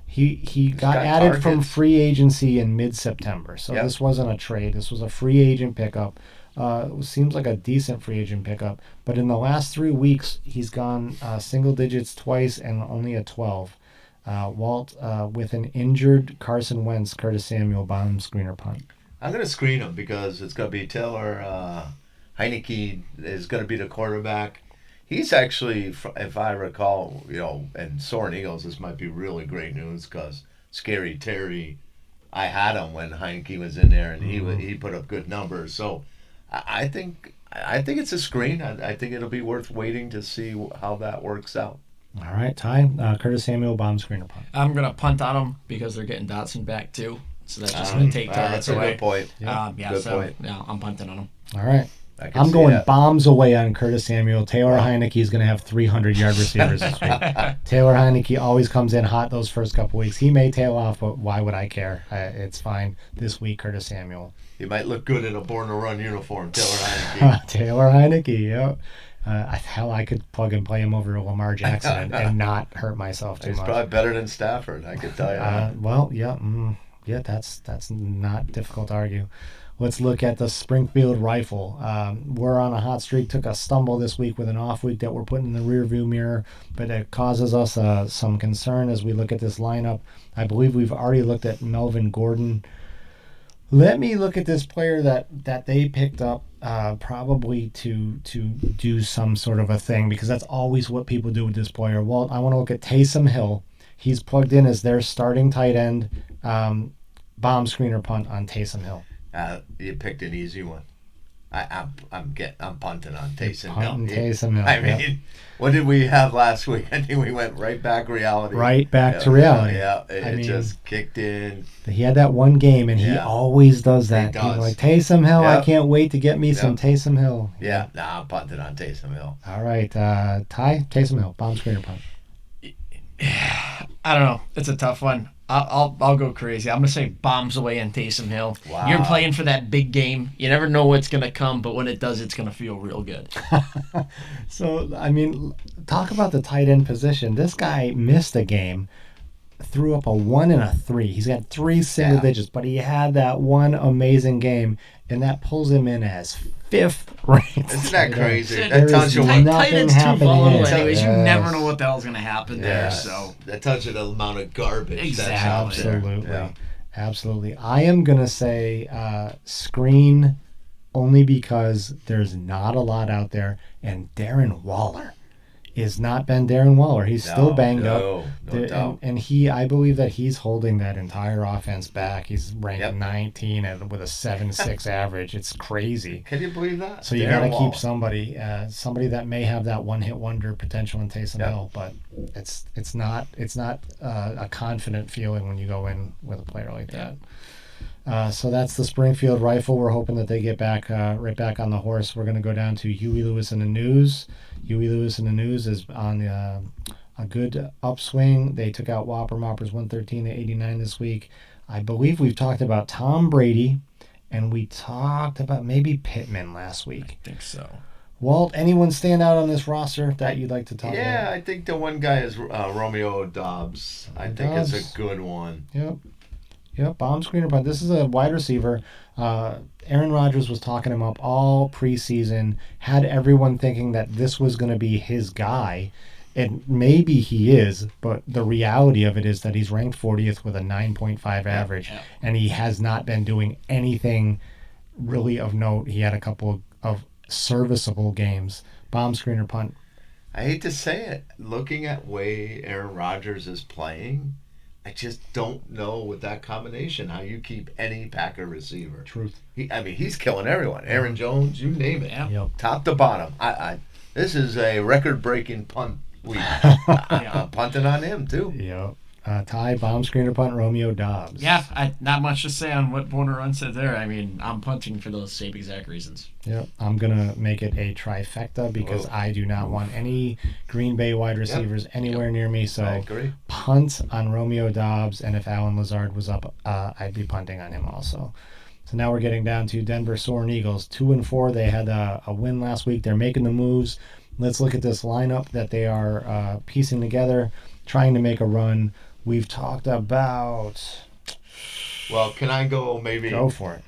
He got added targets from free agency in mid-September, so Yep. This wasn't a trade. This was a free agent pickup. It seems like a decent free agent pickup, but in the last 3 weeks, he's gone single digits twice and only a 12. Walt, with an injured Carson Wentz, Curtis Samuel, bomb screener punt. I'm going to screen him because it's going to be Taylor Heineke is going to be the quarterback. He's actually, if I recall, and Soaring Eagles, this might be really great news because Scary Terry, I had him when Heineke was in there, and he put up good numbers. So I think it's a screen. I think it'll be worth waiting to see how that works out. All right, Ty, Curtis Samuel, bomb screener punt. I'm going to punt on him because they're getting Dotson back too. So that's just going to take targets away. Good point. Good point. Yeah, I'm punting on him. All right. I can I'm see going that. bombs away on Curtis Samuel. Taylor Heineke is going to have 300-yard receivers this week. Taylor Heineke always comes in hot those first couple weeks. He may tail off, but why would I care? It's fine. This week, Curtis Samuel. He might look good in a Born to Run uniform, Taylor Heineke. Taylor Heineke, yep. Hell, I could plug and play him over Lamar Jackson and not hurt myself too He's much. probably better than Stafford, I could tell you that. Well, yeah, that's not difficult to argue. Let's look at the Springfield Rifle. We're on a hot streak. Took a stumble this week with an off week that we're putting in the rearview mirror, but it causes us some concern as we look at this lineup. I believe we've already looked at Melvin Gordon. Let me look at this player that they picked up probably to do some sort of a thing, because that's always what people do with this player. Well, I want to look at Taysom Hill. He's plugged in as their starting tight end. Bomb screener punt on Taysom Hill. You picked an easy one. I'm punting on Taysom Hill. Taysom Hill. I mean, what did we have last week? I think we went right back reality. Right back to reality. Yeah, it just kicked in. He had that one game, and he always does that. He does. People are like, Taysom Hill, I Yep. can't wait to get me some Taysom Hill. Yeah, I'm punting on Taysom Hill. All right, Ty, Taysom Hill, bomb screener punt. I don't know. It's a tough one. I'll go crazy. I'm gonna say bombs away on Taysom Hill. Wow. You're playing for that big game. You never know what's gonna come, but when it does, it's gonna feel real good. So, I mean, talk about the tight end position. This guy missed a game, threw up a 1 and a 3. He's got 3 single digits, but he had that one amazing game, and that pulls him in as 5th ranked. Isn't that crazy? There That tells is you nothing Tight end's too happening volatile here. anyways. You Yes. never know what the hell's gonna happen there. Yes. So That tells you the amount of garbage that's out Exactly. there. Absolutely. Yeah. Absolutely. I am going to say screen only because there's not a lot out there, and Darren Waller is not been Darren Waller. He's still banged up. No doubt. And I believe that he's holding that entire offense back. He's ranked 19 with a 7.6 average. It's crazy. Can you believe that? So you Darren got to Waller. keep somebody that may have that one-hit wonder potential in Taysom Hill, but it's not a confident feeling when you go in with a player like that. So that's the Springfield Rifle. We're hoping that they get back right back on the horse. We're going to go down to Huey Lewis in the News. Huey Lewis in the News is on a good upswing. They took out Whopper Moppers 113 to 89 this week. I believe we've talked about Tom Brady, and we talked about maybe Pittman last week. I think so. Walt, anyone stand out on this roster that you'd like to talk about? Yeah, I think the one guy is Romeo Dobbs. I think it's Dobbs. a good one. Yep, bomb screener, but this is a wide receiver. Aaron Rodgers was talking him up all preseason, had everyone thinking that this was going to be his guy, and maybe he is, but the reality of it is that he's ranked 40th with a 9.5 average, and he has not been doing anything really of note. He had a couple of serviceable games. Bomb screener punt. I hate to say it. Looking at way Aaron Rodgers is playing, I just don't know with that combination how you keep any Packer receiver. Truth. He's killing everyone. Aaron Jones, you name it. Yep. Top to bottom. This is a record-breaking punt week. I'm punting on him, too. Yep. Ty, bomb screener punt, Romeo Dobbs. Yeah, not much to say on what Born to Run said there. I mean, I'm punting for those same exact reasons. Yep. I'm going to make it a trifecta because I do not want any Green Bay wide receivers anywhere near me. So I agree. punt on Romeo Dobbs, and if Alan Lazard was up, I'd be punting on him also. So now we're getting down to Denver Soaring Eagles. 2-4. They had a win last week. They're making the moves. Let's look at this lineup that they are piecing together, trying to make a run. We've talked about... Well, can I go maybe... Go for it.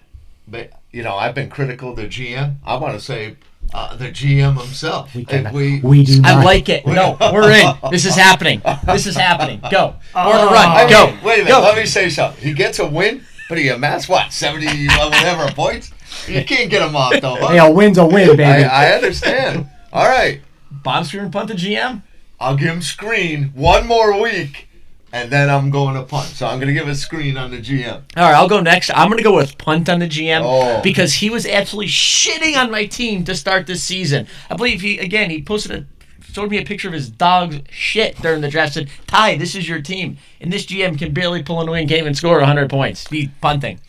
But, I've been critical of the GM. I want to say the GM himself. We do not. I like it. No, we're in. This is happening. This is happening. Go. Born to Run. Go. Wait a minute. Go. Let me say something. He gets a win, but he amassed, 70 whatever points? You can't get him off, though. Huh? Hey, a win's a win, baby. I understand. All right. Bomb screen punt the GM? I'll give him screen one more week, and then I'm going to punt. So I'm going to give a screen on the GM. All right, I'll go next. I'm going to go with punt on the GM Oh. because he was absolutely shitting on my team to start this season. I believe he showed me a picture of his dog's shit during the draft. Said, Ty, this is your team. And this GM can barely pull in a win game and score 100 points. Be punting.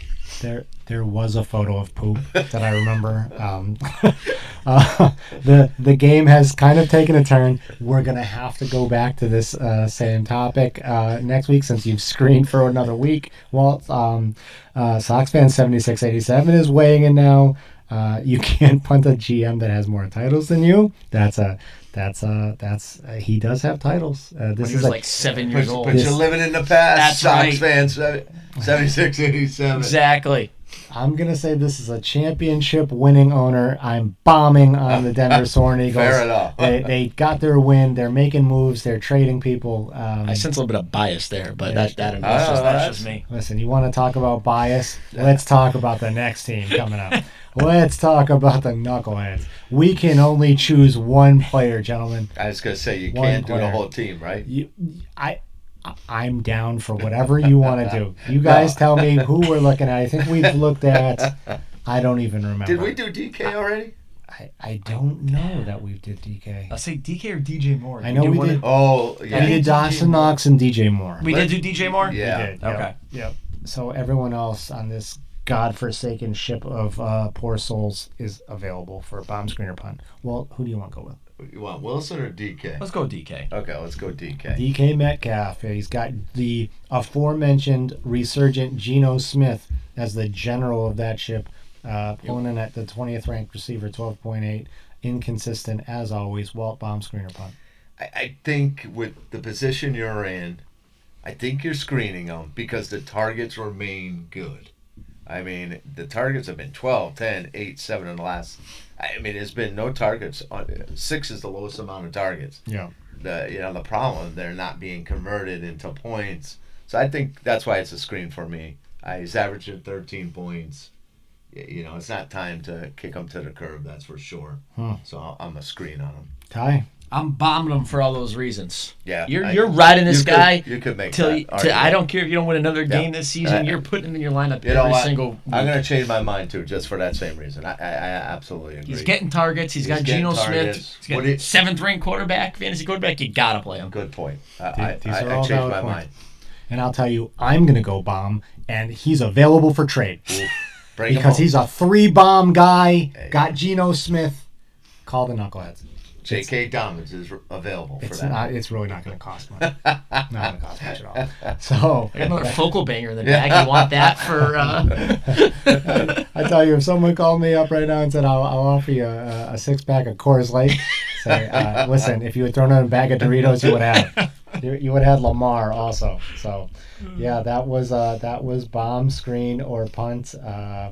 There was a photo of poop that I remember. The game has kind of taken a turn. We're going to have to go back to this same topic next week since you've screened for another week. Walt, Sox fan 7687 is weighing in now. You can't punt a GM that has more titles than you. He does have titles. This He is was like 7 years old. But you're living in the past, That's Sox right. fans. 7687. Exactly. I'm going to say this is a championship winning owner. I'm bombing on the Denver Soaring Eagles. Fair enough. They got their win. They're making moves. They're trading people. I sense a little bit of bias there, but that's just me. Listen, you want to talk about bias? Let's talk about the next team coming up. Let's talk about the Knuckleheads. We can only choose one player, gentlemen. I was going to say, you One can't do the player. whole team, right? I'm down for whatever you want to do. You guys tell me who we're looking at. I think we've looked at. I don't even remember. Did we do DK already? I don't know that we did DK. I'll say DK or DJ Moore. I know we did. Oh, yeah. We did Dawson Knox and DJ Moore. We did do DJ Moore? Yeah. We did. Okay. Yep. So everyone else on this godforsaken ship of poor souls is available for a bomb screen or punt. Well, who do you want to go with? You want Wilson or DK? Let's go DK. Okay, let's go DK. DK Metcalf. He's got the aforementioned resurgent Geno Smith as the general of that ship, pulling in at the 20th ranked receiver, 12.8. Inconsistent as always. Walt, bomb screen or punt? I think with the position you're in, I think you're screening them because the targets remain good. I mean, the targets have been 12, 10, 8, 7 in the last. I mean, there's been no targets. 6 is the lowest amount of targets. Yeah. The problem, they're not being converted into points. So I think that's why it's a screen for me. He's averaging 13 points. It's not time to kick him to the curb, that's for sure. So I'm a screen on him. Ty? I'm bombing him for all those reasons. Yeah, You're riding this guy. You could make till that I don't care if you don't win another game Yeah. this season. You're putting him in your lineup You know every what? single week. I'm going to change my mind, too, just for that same reason. I absolutely agree. He's getting targets. He's got getting Geno targets. Smith. He's got 7th ranked quarterback, fantasy quarterback. You got to play him. Good point. These I are all changed valid my points. mind. And I'll tell you, I'm going to go bomb, and he's available for trade. Bring him Because home. he's a 3-bomb guy. Got Geno Smith. Call the Knuckleheads. J.K. Dobbins is available for that. It's really not going to cost much. Not going to cost much at all. So I got another focal banger in the bag. You want that for? I tell you, if someone called me up right now and said, "I'll offer you a 6-pack of Coors Light," say, "Listen, if you had thrown in a bag of Doritos, you would have you would have Lamar also." So, yeah, that was bomb screen or punt.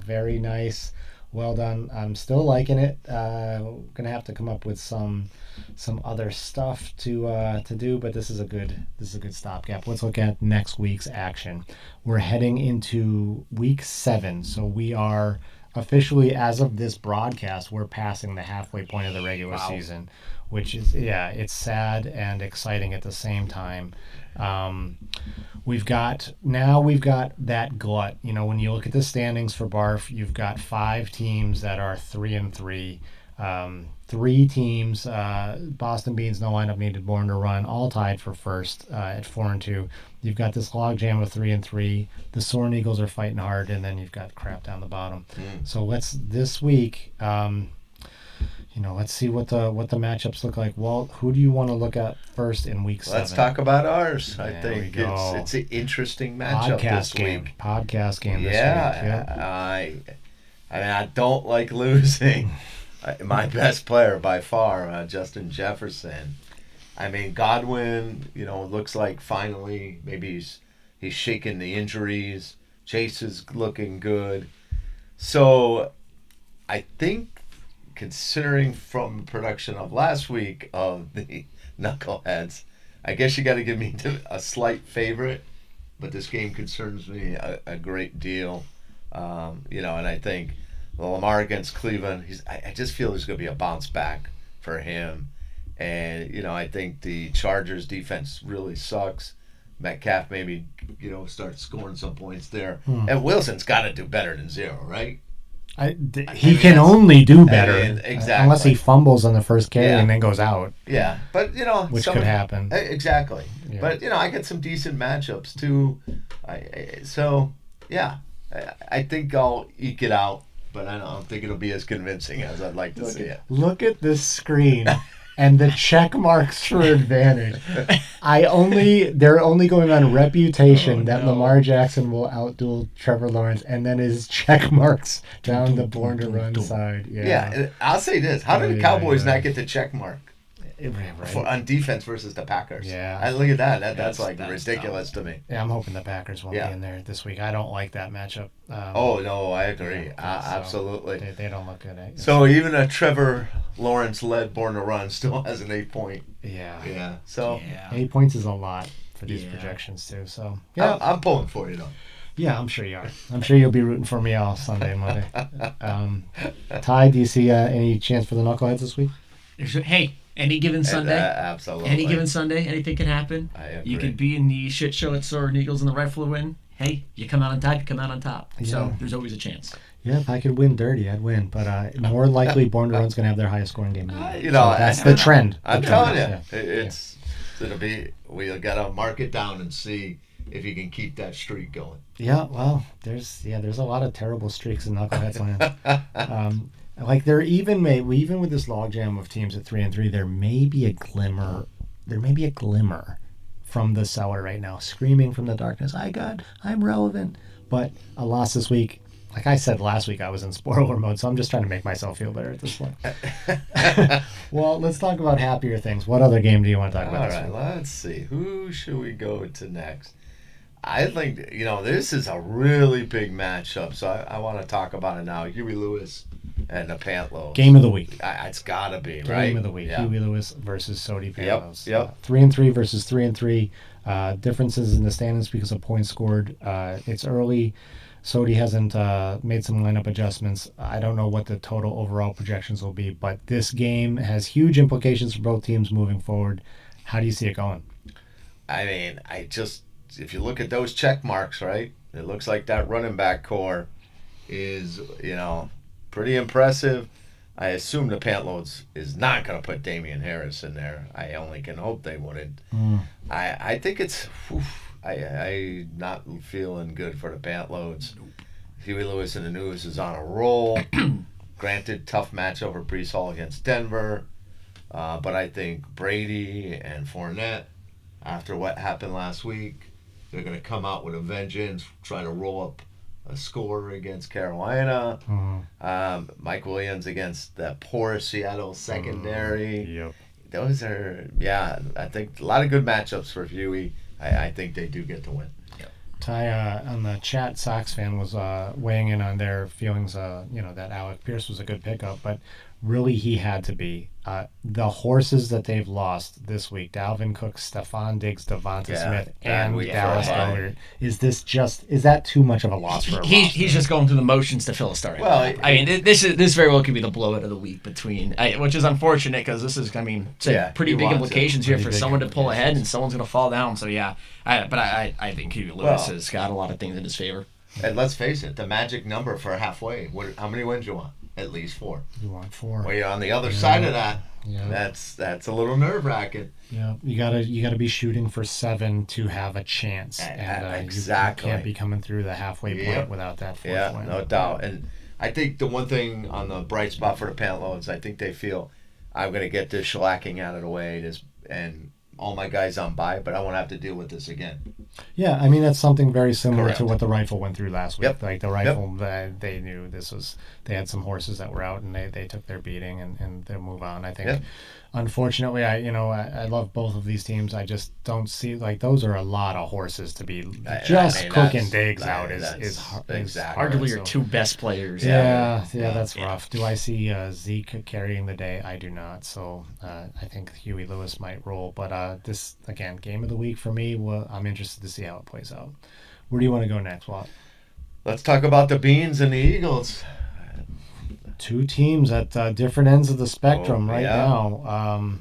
Very nice. Well done. I'm still liking it. Gonna have to come up with some other stuff to do, but this is a good stopgap. Let's look at next week's action. We're heading into week 7, so we are officially, as of this broadcast, we're passing the halfway point of the regular season, which is it's sad and exciting at the same time. We've got that glut. When you look at the standings for BARFF, you've got 5 teams that are 3-3. 3 teams, Boston Beans, no lineup needed, Born to Run, all tied for first at 4-2. You've got this logjam of 3-3. The Soaring Eagles are fighting hard, and then you've got crap down the bottom. So this week. Let's see what the matchups look like. Walt, who do you want to look at first in week 7? Let's talk about ours. I There think we go. it's an interesting matchup this week. Podcast game this week. I mean, I don't like losing. My best player by far, Justin Jefferson. I mean, Godwin, looks like finally maybe he's shaking the injuries. Chase is looking good. So I think, considering from the production of last week of the Knuckleheads, I guess you got to give me a slight favorite, but this game concerns me a great deal. And I think the Lamar against Cleveland, I just feel there's going to be a bounce back for him. And, I think the Chargers defense really sucks. Metcalf maybe, starts scoring some points there. And Wilson's got to do better than 0, right? He can only do better, exactly. Unless he fumbles on the first carry and then goes out. Yeah, but which could happen. Exactly. Yeah. But I get some decent matchups too. I think I'll eke it out, but I don't think it'll be as convincing as I'd like to see it. Look at this screen and the check marks for advantage. They're only going on reputation that Lamar Jackson will outduel Trevor Lawrence, and then his check marks down the Born to Run side. Yeah, I'll say this. How did the Cowboys not get the check mark? Right. On defense versus the Packers. Yeah. I look at that. That's ridiculous to me. Yeah, I'm hoping the Packers won't be in there this week. I don't like that matchup. No, I agree. Absolutely. They don't look good. So even a Trevor Lawrence-led Born to Run still has an 8 point. Yeah. So 8 points is a lot for these projections too. So I'm pulling for you though. Yeah, I'm sure you are. I'm sure you'll be rooting for me all Sunday, Monday. Ty, do you see any chance for the Knuckleheads this week? Hey, any given Sunday. Absolutely. Any given Sunday, anything can happen. I agree. You could be in the shit show at Soaring Eagles and the rifle win. Hey, you come out on top, you come out on top. Yeah. So there's always a chance. Yeah, if I could win dirty, I'd win. But more likely, Born to Run's going to have their highest scoring game. That's the trend. I'm telling you, it'll be. We got to mark it down and see if you can keep that streak going. Yeah, well, there's a lot of terrible streaks in Knuckleheads land. Like even with this logjam of teams at 3-3, there may be a glimmer from the cellar right now, screaming from the darkness, I'm relevant. But a loss this week, like I said last week, I was in spoiler mode, so I'm just trying to make myself feel better at this point. Well, let's talk about happier things. What other game do you want to talk about this week? All right, let's see. Who should we go to next? I think, this is a really big matchup, so I want to talk about it now. Huey Lewis and the Pantlows. Game of the week. It's got to be, right? Game of the week. Yeah. Huey Lewis versus Sodi Pantlows. Yep. 3-3 versus 3-3. Differences in the standings because of points scored. It's early. Sodi hasn't made some lineup adjustments. I don't know what the total overall projections will be, but this game has huge implications for both teams moving forward. How do you see it going? I mean, if you look at those check marks, right, it looks like that running back core is, pretty impressive. I assume the Pantloads is not going to put Damian Harris in there. I only can hope they wouldn't. I think it's... I not feeling good for the Pantloads. Nope. Huey Lewis in the news is on a roll. Granted, tough match over Breece Hall against Denver. But I think Brady and Fournette, after what happened last week, they're going to come out with a vengeance, try to roll up a score against Carolina. Mike Williams against the poor Seattle secondary. Yep. Those are, I think a lot of good matchups for Huey. I think they do get to win. Yep. Ty, on the chat, Sox fan was weighing in on their feelings, that Alec Pierce was a good pickup, but really he had to be. The horses that they've lost this week, Dalvin Cook, Stephon Diggs, Devonta Smith, and Dallas Goedert. Is that too much of a loss for a He's just going through the motions to fill a starting. Well, this very well could be the blowout of the week which is unfortunate because this is, pretty big implications here for someone to pull ahead and someone's going to fall down. So I think Huey Lewis has got a lot of things in his favor. And let's face it, the magic number for halfway. How many wins you want? At least 4. You want 4. Well, you're on the other side of that. Yeah. That's a little nerve-wracking. Yeah, you gotta be shooting for 7 to have a chance, and exactly. You can't be coming through the halfway point without that 4th win. No doubt. And I think the one thing on the bright spot for the Pantloads, I think they feel I'm going to get this shellacking out of the way, and all my guys on bye, but I won't have to deal with this again. Yeah, I mean that's something very similar to what the Rifle went through last week. Yep. Like the Rifle, they knew they had some horses that were out and they took their beating and they'll move on. I think, unfortunately, I love both of these teams. I just don't see those are a lot of horses to be cooking Diggs out is arguably your 2 best players. Yeah, that's rough. Do I see Zeke carrying the day? I do not. So I think Huey Lewis might roll, but this again, game of the week for me. Well, I'm interested to see how it plays out. Where do you want to go next, Walt? Let's talk about the Beans and the Eagles. 2 teams at different ends of the spectrum now.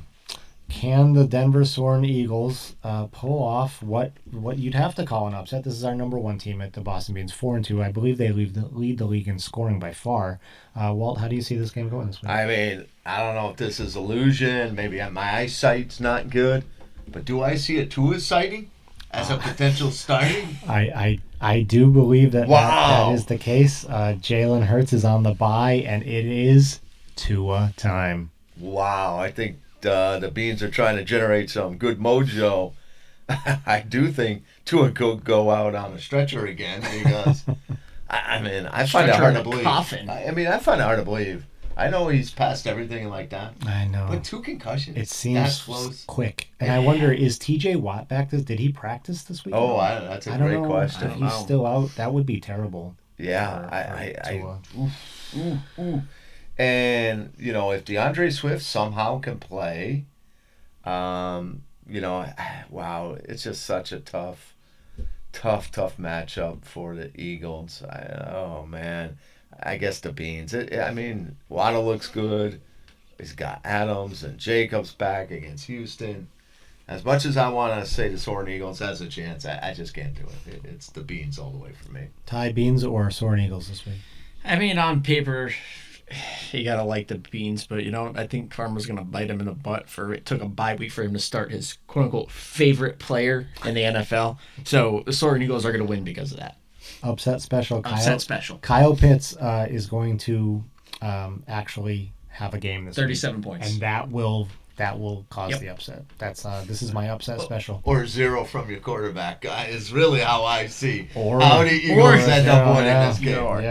Can the Denver Soaring Eagles pull off what you'd have to call an upset? This is our number 1 team at the Boston Beans, 4-2. I believe they lead the league in scoring by far. Walt, how do you see this game going this week? I mean, I don't know if this is illusion. Maybe my eyesight's not good. But do I see a Tua sighting? as a potential starting? I do believe that Wow. that is the case. Jalen Hurts is on the bye, and it is Tua time. Wow, I think the Beans are trying to generate some good mojo. I do think Tua could go out on a stretcher again because, I mean, I find it Stretcher hard in to a believe. coffin. I mean, I find it hard to believe. I know he's past everything like that, I know. but 2 concussions. It that seems close. quick. And I wonder, is TJ Watt back? Did he practice this week? Oh, that's a I don't great know question. if he's still out. That would be terrible. Yeah, Tua. And if DeAndre Swift somehow can play, wow, it's just such a tough matchup for the Eagles. Oh man, I guess the Beans. I mean, Waddle looks good. He's got Adams and Jacobs back against Houston. As much as I want to say the Soaring Eagles has a chance, I just can't do it. It's the Beans all the way for me. Ty Beans or Soaring Eagles this week? I mean, on paper, you gotta like the Beans, but I think Karma's gonna bite him in the butt it took a bye week for him to start his quote unquote favorite player in the NFL. So the Soaring Eagles are gonna win because of that. Upset special. Upset special. Kyle Pitts is going to actually have a game this 37 week. points. And that will cause Yep. the upset. That's this is my upset special. Or 0 from your quarterback is really how I see Or- how the Eagles end up winning yeah, this game.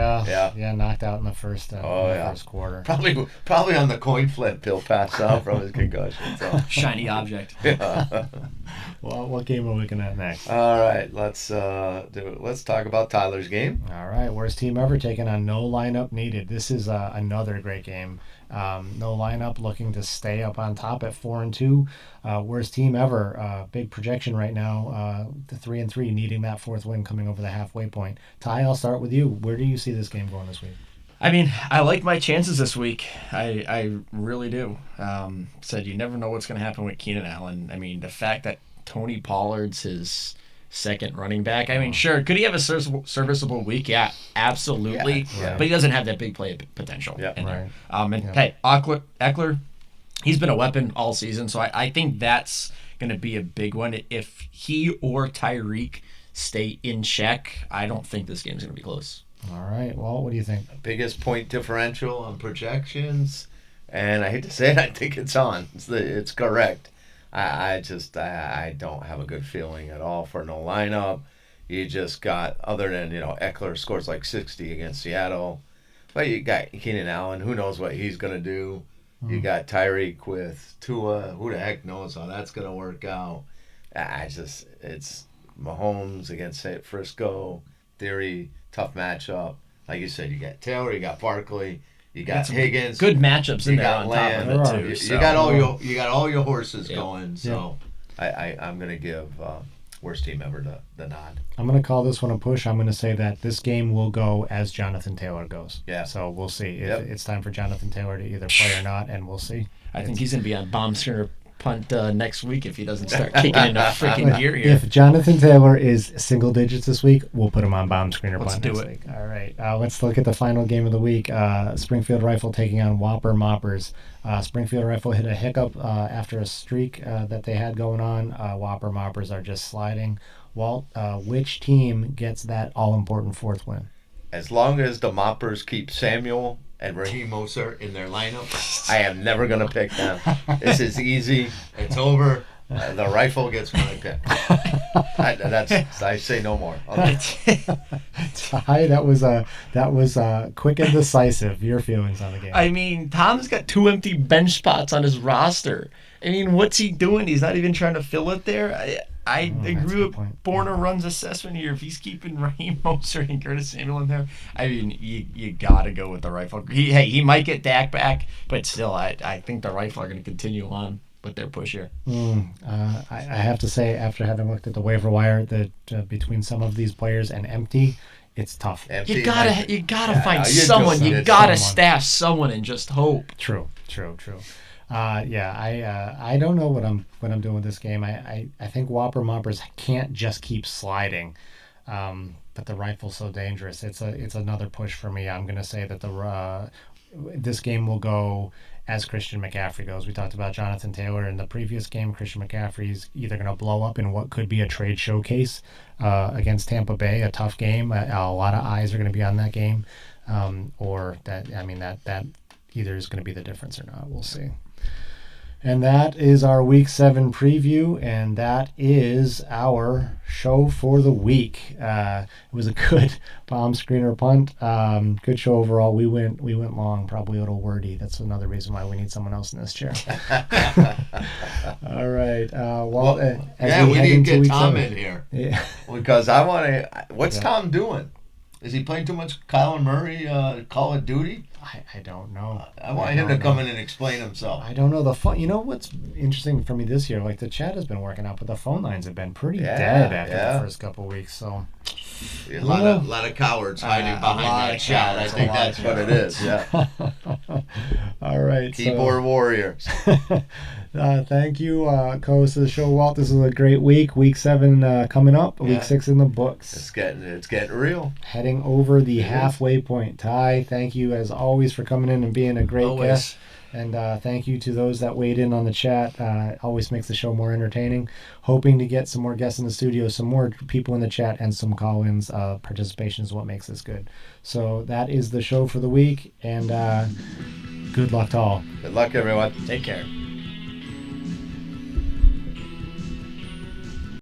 Yeah, knocked out in the first first quarter. Probably on the coin flip, he'll pass out from his concussion. So. Shiny object. Well, what game are we looking at next? All right, let's talk about Tyler's game. All right, worst team ever taking on no lineup needed. This is another great game. No lineup looking to stay up on top at 4-2. Worst team ever. Big projection right now. The 3-3 needing that 4th win coming over the halfway point. Ty, I'll start with you. Where do you see this game going this week? I mean, I like my chances this week. I really do. Said you never know what's going to happen with Keenan Allen. I mean, the fact that Tony Pollard's his second running back. I mean, sure, could he have a serviceable week? Yeah, absolutely. Yeah. But he doesn't have that big play potential. Yeah, in there. right. Hey, Eckler, he's been a weapon all season, so I think that's going to be a big one. If he or Tyreek stay in check, I don't think this game's going to be close. All right. Well, what do you think? Biggest point differential on projections, and I hate to say it, I think it's on. It's correct. I don't have a good feeling at all for no lineup. You just got, other than, Eckler scores like 60 against Seattle. But you got Keenan Allen. Who knows what he's going to do? You got Tyreek with Tua. Who the heck knows how that's going to work out? It's Mahomes against San Frisco. Theory, tough matchup. Like you said, you got Taylor, you got Barkley, you got Higgins. Good matchups in You there got on Lamb. top of it, too. You so. got all your horses going. So I'm going to give worst team ever the nod. I'm going to call this one a push. I'm going to say that this game will go as Jonathan Taylor goes. Yeah. So we'll see. Yep. It's time for Jonathan Taylor to either play or not, and we'll see. I think he's going to be on bomb screener punt next week if he doesn't start kicking in a freaking gear here. If Jonathan Taylor is single digits this week, we'll put him on bomb screener Let's punt do next it. week. All right. Let's look at the final game of the week. Springfield Rifle taking on Whopper Moppers. Springfield Rifle hit a hiccup after a streak that they had going on. Whopper Moppers are just sliding. Walt, which team gets that all-important 4th win? As long as the Moppers keep Samuel and Raheem Mostert in their lineup, I am never going to pick them. This is easy. It's over. The Rifle gets my pick. I say no more. Okay. Ty, that was quick and decisive. Your feelings on the game? I mean, Tom's got 2 empty bench spots on his roster. I mean, what's he doing? He's not even trying to fill it there. I agree with Borna Run's assessment here. If he's keeping Raheem Mostert and Curtis Samuel in there, I mean, you got to go with the Rifle. He might get Dak back, but still, I think the Rifle are going to continue on with their push here. I have to say, after having looked at the waiver wire, that between some of these players and empty, it's tough. You gotta find someone. You gotta staff someone and just hope. True. I don't know what I'm doing with this game. I think Whopper Moppers can't just keep sliding, but the Rifle's so dangerous. It's another push for me. I'm gonna say that this game will go as Christian McCaffrey goes. We talked about Jonathan Taylor in the previous game. Christian McCaffrey's either going to blow up in what could be a trade showcase against Tampa Bay, a tough game. A lot of eyes are going to be on that game, or that either is going to be the difference or not. We'll see. And that is our Week 7 preview, and that is our show for the week. It was a good bomb screener punt. Good show overall. We went long, probably a little wordy. That's another reason why we need someone else in this chair. All right. We need to get Tom 7, in here. Yeah. Because I want to. What's Tom doing? Is he playing too much Kyle and Murray Call of Duty? I don't know. I want him to come in and explain himself. I don't know. The phone. You know what's interesting for me this year? Like the chat has been working out, but the phone lines have been pretty dead after the first couple of weeks. So a lot of cowards hiding behind that chat. I think that's what it is. Yeah. All right. Keyboard warriors. Thank you, co-host of the show, Walt. This is a great week. Week 7 coming up. Week 6 in the books. It's getting real. Heading over the halfway point. Ty, thank you as always for coming in and being a great guest. And thank you to those that weighed in on the chat. Always makes the show more entertaining. Hoping to get some more guests in the studio, some more people in the chat, and some call-ins. Participation is what makes this good. So that is the show for the week. And good luck to all. Good luck, everyone. Take care.